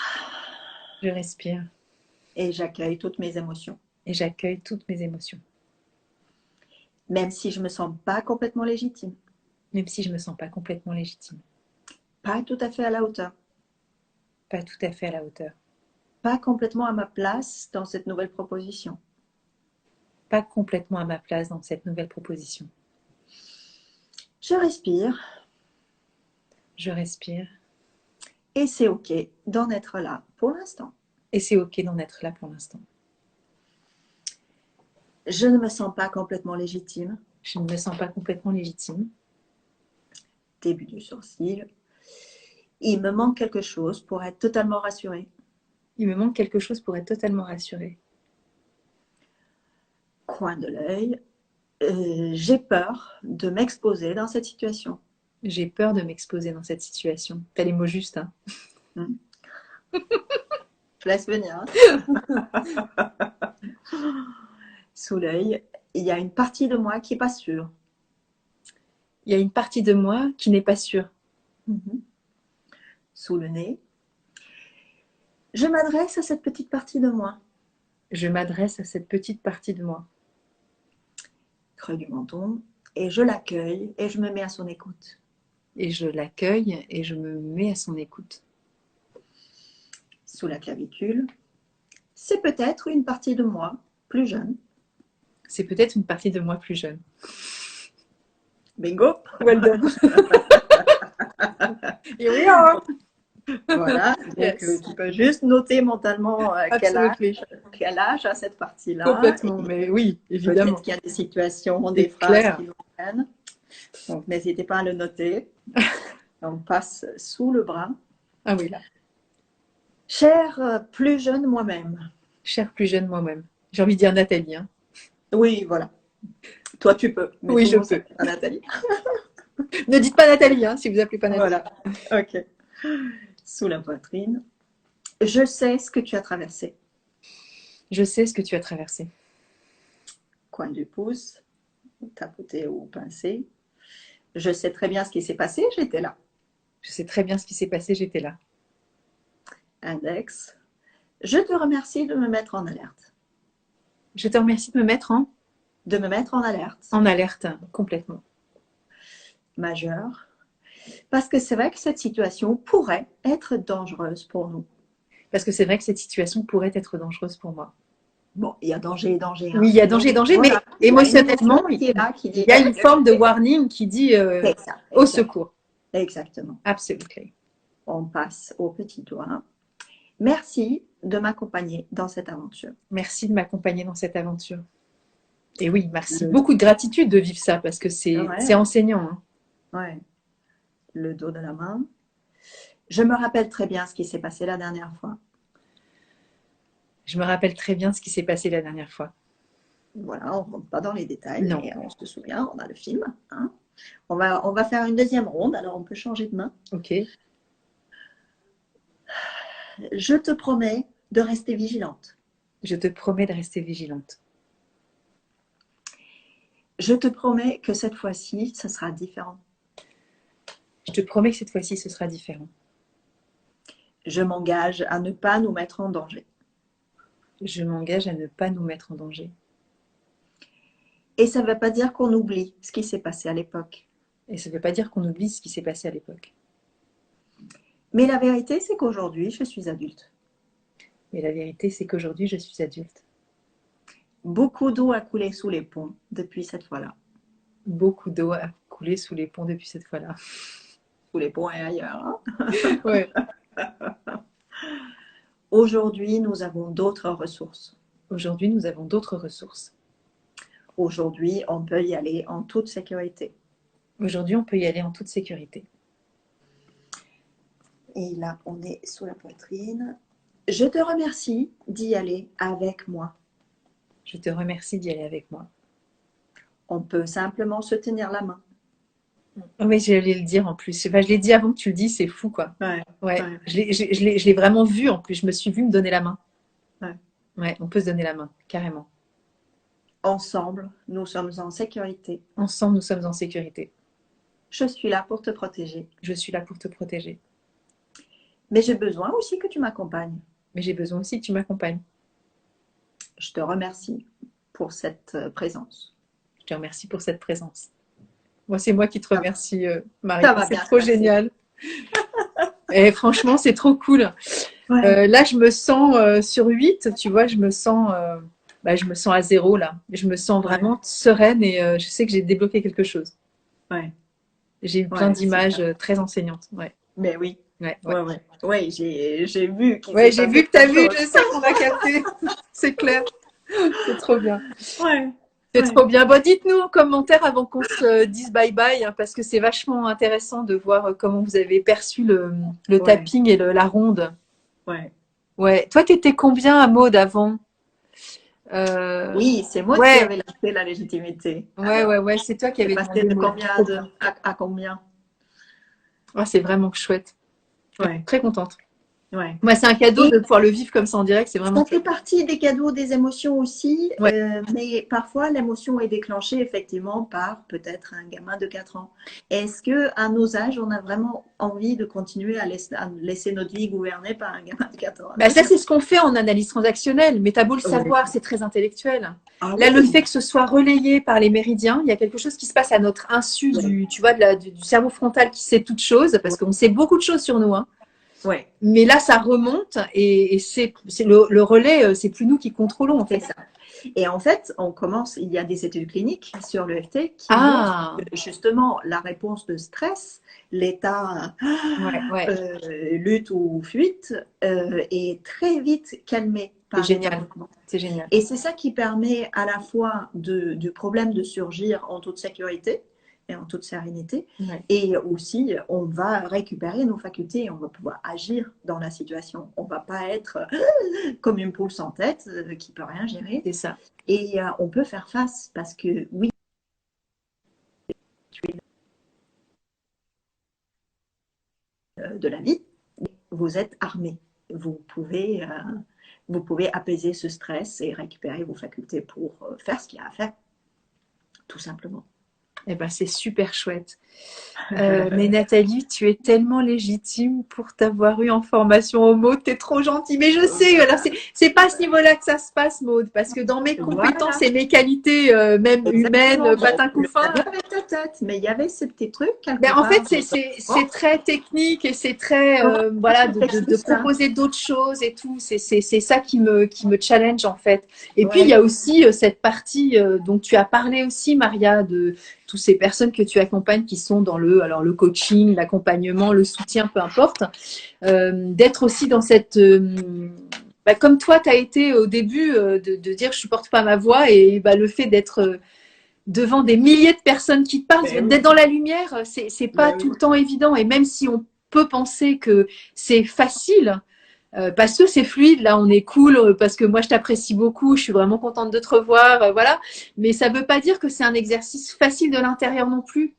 Je respire et j'accueille toutes mes émotions. et j'accueille toutes mes émotions. Même si je ne me sens pas complètement légitime, Même si je me sens pas complètement légitime, pas tout à fait à la hauteur, pas tout à fait à la hauteur, pas complètement à ma place dans cette nouvelle proposition. pas complètement à ma place dans cette nouvelle proposition. Je respire Je respire et c'est OK d'en être là pour l'instant. et c'est ok d'en être là pour l'instant. Je ne me sens pas complètement légitime. Je ne me sens pas complètement légitime. Début du sourcil. Il me manque quelque chose pour être totalement rassurée. Il me manque quelque chose pour être totalement rassurée. Coin de l'œil. J'ai peur de m'exposer dans cette situation. J'ai peur de m'exposer dans cette situation. T'as les mots justes, hein. Je laisse venir. Sous l'œil, il y a une partie de moi qui n'est pas sûre. Il y a une partie de moi qui n'est pas sûre. Sous le nez, je m'adresse à cette petite partie de moi. Je m'adresse à cette petite partie de moi. Creux du menton, et je l'accueille et je me mets à son écoute. Et je l'accueille et je me mets à son écoute. Sous la clavicule, c'est peut-être une partie de moi plus jeune. C'est peut-être une partie de moi plus jeune. Bingo! Well done. Here we are. Voilà, donc Yes. tu peux juste noter mentalement Absolutely. quel âge a cette partie-là. Complètement, Et mais oui, évidemment. peut-être qu'il y a des situations, C'est des phrases clair. qui vous prennent. Donc n'hésitez pas à le noter. On passe sous le bras. Ah oui, là. Cher plus jeune moi-même, Cher plus jeune moi-même. J'ai envie de dire Nathalie. Hein. Oui, voilà. Toi, tu peux. Mais Oui, tout je le monde peux. s'appelle pas Nathalie. Ne dites pas Nathalie hein, si vous appelez pas Nathalie. Voilà. Ok. Sous la poitrine. Je sais ce que tu as traversé. Je sais ce que tu as traversé. Coin du pouce, tapoter ou pincer. Je sais très bien ce qui s'est passé, j'étais là. Je sais très bien ce qui s'est passé, j'étais là. Index. Je te remercie de me mettre en alerte. Je te remercie de me mettre De me mettre en alerte. en alerte complètement. Majeur. Parce que c'est vrai que cette situation pourrait être dangereuse pour nous. Parce que c'est vrai que cette situation pourrait être dangereuse pour moi. Bon, il y a danger et danger. Hein. Oui, il y a danger et danger, Voilà. mais émotionnellement, Il y a une émotion qui il dit, y a une forme de warning qui dit c'est ça, au secours. Exactement. Absolument. On passe au petit doigt. Merci de m'accompagner dans cette aventure. Merci de m'accompagner dans cette aventure. Et oui, merci. Le- Beaucoup de gratitude de vivre ça parce que c'est Ouais. enseignant. Hein. Ouais. Le dos de la main. Je me rappelle très bien ce qui s'est passé la dernière fois. Je me rappelle très bien ce qui s'est passé la dernière fois. Voilà, on ne rentre pas dans les détails, Non. mais on se souvient, on a le film. Hein. On va faire une deuxième ronde, alors on peut changer de main. Ok. Je te promets de rester vigilante. Je te promets de rester vigilante. Je te promets que cette fois-ci, ce sera différent. Je te promets que cette fois-ci, ce sera différent. Je m'engage à ne pas nous mettre en danger. Je m'engage à ne pas nous mettre en danger. Et ça ne veut pas dire qu'on oublie ce qui s'est passé à l'époque. Et ça ne veut pas dire qu'on oublie ce qui s'est passé à l'époque. Mais la vérité, c'est qu'aujourd'hui, je suis adulte. Mais la vérité, c'est qu'aujourd'hui, je suis adulte. Beaucoup d'eau a coulé sous les ponts depuis cette fois-là. Beaucoup d'eau a coulé sous les ponts depuis cette fois-là. Sous les ponts et ailleurs. Hein. Ouais. Aujourd'hui, nous avons d'autres ressources. Aujourd'hui, nous avons d'autres ressources. Aujourd'hui, on peut y aller en toute sécurité. Aujourd'hui, on peut y aller en toute sécurité. Et là, on est sous la poitrine. Je te remercie d'y aller avec moi. Je te remercie d'y aller avec moi. On peut simplement se tenir la main. Oh, mais j'allais le dire en plus. Enfin, je l'ai dit avant que tu le dises, c'est fou quoi. Ouais. Ouais. Ouais. Je l'ai vraiment vu en plus. Je me suis vue me donner la main. Ouais. Ouais, on peut se donner la main, carrément. Ensemble, nous sommes en sécurité. Ensemble, nous sommes en sécurité. Je suis là pour te protéger. Je suis là pour te protéger. Mais j'ai besoin aussi que tu m'accompagnes. Mais j'ai besoin aussi que tu m'accompagnes. Je te remercie pour cette présence. Je te remercie pour cette présence. Moi, c'est moi qui te remercie, Marie. Ça va C'est bien trop se passer. génial. Et franchement, c'est trop cool. Ouais. Là, je me sens sur 8, tu vois, je me sens à 0 là. Je me sens vraiment sereine et je sais que j'ai débloqué quelque chose. Ouais. J'ai eu plein Ouais, d'images c'est très enseignantes. Ouais. Mais oui. Ouais. Ouais, j'ai vu. Ouais, j'ai vu que tu as vu, je sais qu'on a capté. C'est clair. C'est trop bien. Ouais. C'est trop bien. Bon, dites-nous en commentaire avant qu'on se dise bye bye, hein, parce que c'est vachement intéressant de voir comment vous avez perçu le tapping et la ronde. Ouais. Ouais. Toi, tu étais combien à Maud avant? Oui, c'est moi qui avais lâché la légitimité. Ouais. C'est toi qui avais passé de combien à combien? Oh, c'est vraiment chouette. Ouais. Très contente. Ouais. Moi, c'est un cadeau de pouvoir le vivre comme ça en direct. C'est vraiment Ça fait partie des cadeaux, des émotions aussi. Ouais. Mais parfois, l'émotion est déclenchée effectivement par peut-être un gamin de 4 ans. Est-ce qu'à nos âges, on a vraiment envie de continuer à laisser notre vie gouvernée par un gamin de 4 ans? Bah, ça, c'est ce qu'on fait en analyse transactionnelle. Mais t'as beau le savoir, c'est très intellectuel. Ah, Là, oui. le fait que ce soit relayé par les méridiens, il y a quelque chose qui se passe à notre insu tu vois, du cerveau frontal qui sait toutes choses, parce qu'on sait beaucoup de choses sur nous. Hein. Ouais. Mais là, ça remonte et c'est le relais, c'est plus nous qui contrôlons en fait. C'est ça. Et en fait, il y a des études cliniques sur l'EFT qui montrent que justement la réponse de stress, l'état lutte ou fuite, est très vite calmé. C'est génial. C'est génial. Et c'est ça qui permet à la fois du problème de surgir en toute sécurité, et en toute sérénité. Ouais. Et aussi, on va récupérer nos facultés, on va pouvoir agir dans la situation. On ne va pas être comme une poule sans tête qui ne peut rien gérer. C'est ça. Et on peut faire face parce que oui, tu es de la vie, vous êtes armé. Vous pouvez apaiser ce stress et récupérer vos facultés pour faire ce qu'il y a à faire, tout simplement. Eh ben, c'est super chouette. Mais Nathalie, tu es tellement légitime pour t'avoir eu en formation au Maud. T'es trop gentille. Mais je sais, alors c'est pas à ce niveau-là que ça se passe, Maud, parce que dans mes compétences Voilà. et mes qualités, même humaines, patin coup fin. Avec ta tête, mais il y avait ces petits trucs. Mais en fait, c'est très technique et c'est très voilà de proposer d'autres choses et tout. C'est ça qui me challenge en fait. Et puis il y a aussi cette partie dont tu as parlé aussi, Maria, de toutes ces personnes que tu accompagnes qui sont dans le coaching, l'accompagnement, le soutien, peu importe, d'être aussi dans cette comme toi, tu as été au début de dire je supporte pas ma voix et le fait d'être devant des milliers de personnes qui te parlent, d'être dans la lumière, c'est pas tout le temps évident. Et même si on peut penser que c'est facile, parce que c'est fluide, là on est cool, parce que moi je t'apprécie beaucoup, je suis vraiment contente de te revoir, voilà. Mais ça veut pas dire que c'est un exercice facile de l'intérieur non plus.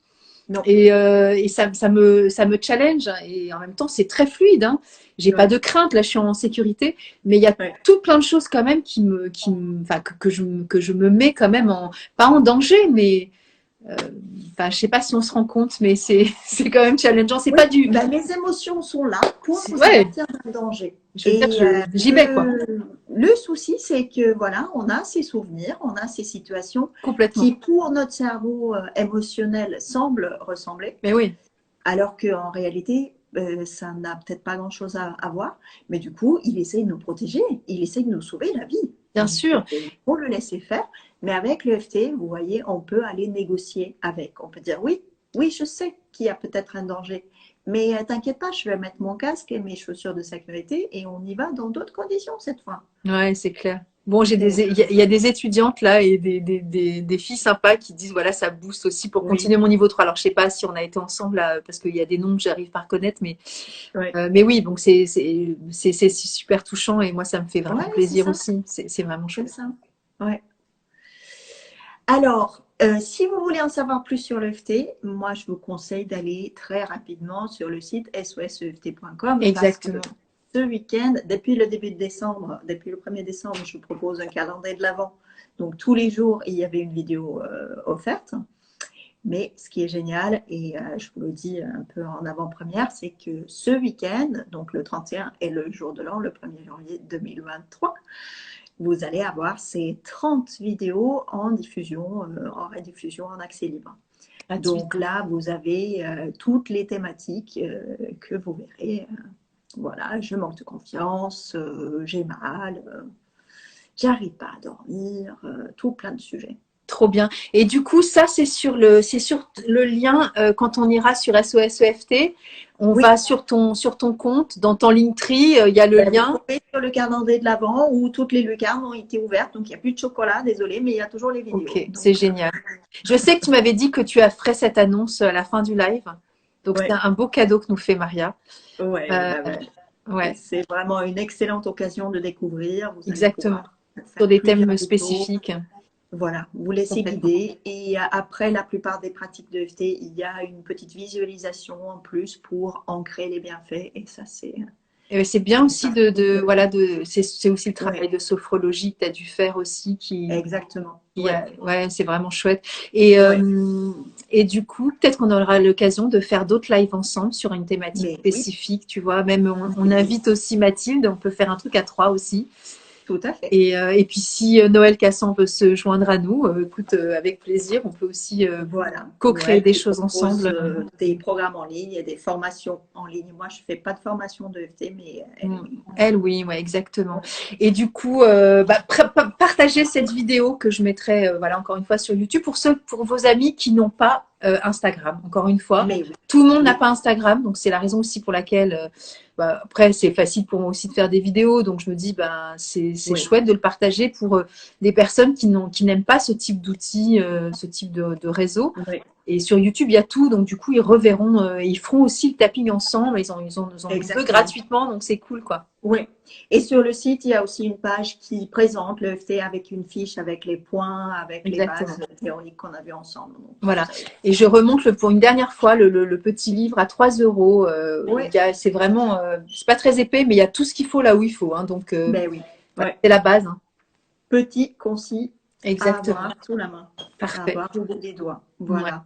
Non. Et ça me challenge et en même temps c'est très fluide. Hein. J'ai pas de crainte, là je suis en sécurité, mais il y a tout plein de choses quand même que je me mets quand même pas en danger, mais je sais pas si on se rend compte, mais c'est quand même challengeant. C'est pas du. Les émotions sont là pour vous avertir d'un danger. J'y vais quoi. Le souci, c'est que voilà, on a ces souvenirs, on a ces situations qui, pour notre cerveau émotionnel, semblent ressembler. Mais oui. Alors qu'en réalité, ça n'a peut-être pas grand-chose à voir. Mais du coup, il essaye de nous protéger, il essaye de nous sauver la vie. Bien sûr. Il faut le laisser faire. Mais avec l'EFT, vous voyez, on peut aller négocier avec. On peut dire oui, je sais qu'il y a peut-être un danger. Mais t'inquiète pas, je vais mettre mon casque et mes chaussures de sécurité et on y va dans d'autres conditions cette fois. Ouais, c'est clair. Bon, il y a des étudiantes là et des filles sympas qui disent voilà, ça booste aussi pour continuer mon niveau 3. Alors, je sais pas si on a été ensemble là, parce qu'il y a des noms que j'arrive pas à reconnaître, mais oui, donc c'est super touchant et moi, ça me fait vraiment plaisir aussi. C'est vraiment chouette. C'est ça. Ouais. Alors, si vous voulez en savoir plus sur l'EFT, moi, je vous conseille d'aller très rapidement sur le site soseft.com. Exactement. Ce week-end, depuis le début de décembre, depuis le 1er décembre, je vous propose un calendrier de l'Avent. Donc, tous les jours, il y avait une vidéo offerte. Mais ce qui est génial, et je vous le dis un peu en avant-première, c'est que ce week-end, donc le 31 et le jour de l'an, le 1er janvier 2023, vous allez avoir ces 30 vidéos en diffusion, en rediffusion, en accès libre. Donc là, vous avez toutes les thématiques que vous verrez. Voilà, je manque de confiance, j'ai mal, j'arrive pas à dormir, tout plein de sujets. Trop bien. Et du coup, ça, c'est sur le lien quand on ira sur SOS-EFT. On va sur ton compte, dans ton Linktree, il y a le lien. Vous pouvez sur le calendrier de l'Avent où toutes les lucarnes ont été ouvertes. Donc, il n'y a plus de chocolat, désolé, mais il y a toujours les vidéos. Ok, c'est génial. Je sais que tu m'avais dit que tu as ferais cette annonce à la fin du live. Donc, c'est un beau cadeau que nous fait Maria. Ouais. C'est vraiment une excellente occasion de découvrir. Vous exactement. Sur des thèmes spécifiques. Voilà, vous laissez guider et après la plupart des pratiques de EFT, il y a une petite visualisation en plus pour ancrer les bienfaits et ça c'est... C'est bien aussi c'est aussi le travail de sophrologie que tu as dû faire aussi. Exactement. C'est vraiment chouette. Et du coup, peut-être qu'on aura l'occasion de faire d'autres lives ensemble sur une thématique spécifique, tu vois. Même on invite aussi Mathilde, on peut faire un truc à 3 aussi. Tout à fait. Et puis si Noël Cassan veut se joindre à nous, écoute, avec plaisir, on peut aussi co-créer des choses ensemble. Des programmes en ligne et des formations en ligne. Moi, je ne fais pas de formation de EFT, mais elle, oui, exactement. Et du coup, partagez cette vidéo que je mettrai, encore une fois sur YouTube pour vos amis qui n'ont pas Instagram. Encore une fois, tout le monde n'a pas Instagram, donc c'est la raison aussi pour laquelle. Après, c'est facile pour moi aussi de faire des vidéos, donc je me dis, c'est chouette de le partager pour des personnes qui n'aiment pas ce type d'outils, ce type de réseau. Et sur YouTube, il y a tout. Donc, du coup, ils reverront, ils feront aussi le tapping ensemble. Ils en deux Exactement. gratuitement. Donc, c'est cool, quoi. Oui. Et sur le site, il y a aussi une page qui présente le FT avec une fiche, avec les points, avec Exactement. les bases théoriques qu'on a vues ensemble. Donc, Voilà. Et je remonte pour une dernière fois le petit livre à 3 euros. Oui. C'est vraiment, c'est pas très épais, mais il y a tout ce qu'il faut là où il faut. Hein. Donc, Ben oui. Ouais. c'est la base. Hein. Petit, concis, Exactement. à avoir sous la main, Parfait. à avoir au bout des doigts. Voilà.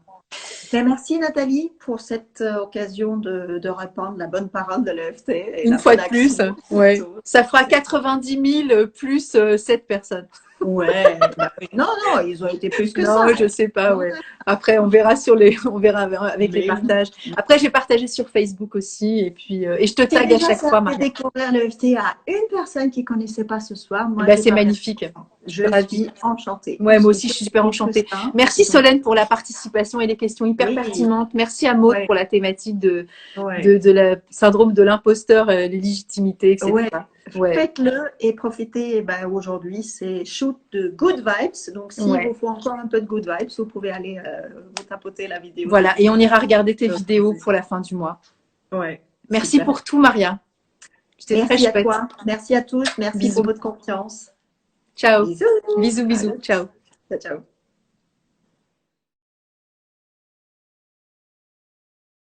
Ben, merci Nathalie pour cette occasion de répandre la bonne parole de l'EFT. Une fois de plus, ouais. Ça fera 90 000 plus 7 personnes. Ouais. Bah, non, ils ont été plus que ça. Non, je sais pas, ouais. Après, on verra avec les partages. Après, j'ai partagé sur Facebook aussi, et puis et je te tag à chaque fois, Maria. J'ai découvert l'EFT à une personne qui connaissait pas ce soir. Moi, c'est magnifique. Je suis enchantée. Ouais, moi aussi, je suis super enchantée. Merci Solène pour la participation et les questions hyper pertinentes. Merci à Maud pour la thématique de la syndrome de l'imposteur, les légitimités, etc. Faites-le et profitez. Aujourd'hui, c'est shoot de good vibes. Donc, s'il vous faut encore un peu de good vibes, vous pouvez aller vous tapoter la vidéo. Voilà, et on ira regarder tes vidéos pour la fin du mois. Ouais. Merci pour tout, Maria. Merci à toi. Merci à tous. Merci pour votre confiance. Ciao. Bisous. Bisous. Ciao. Ciao.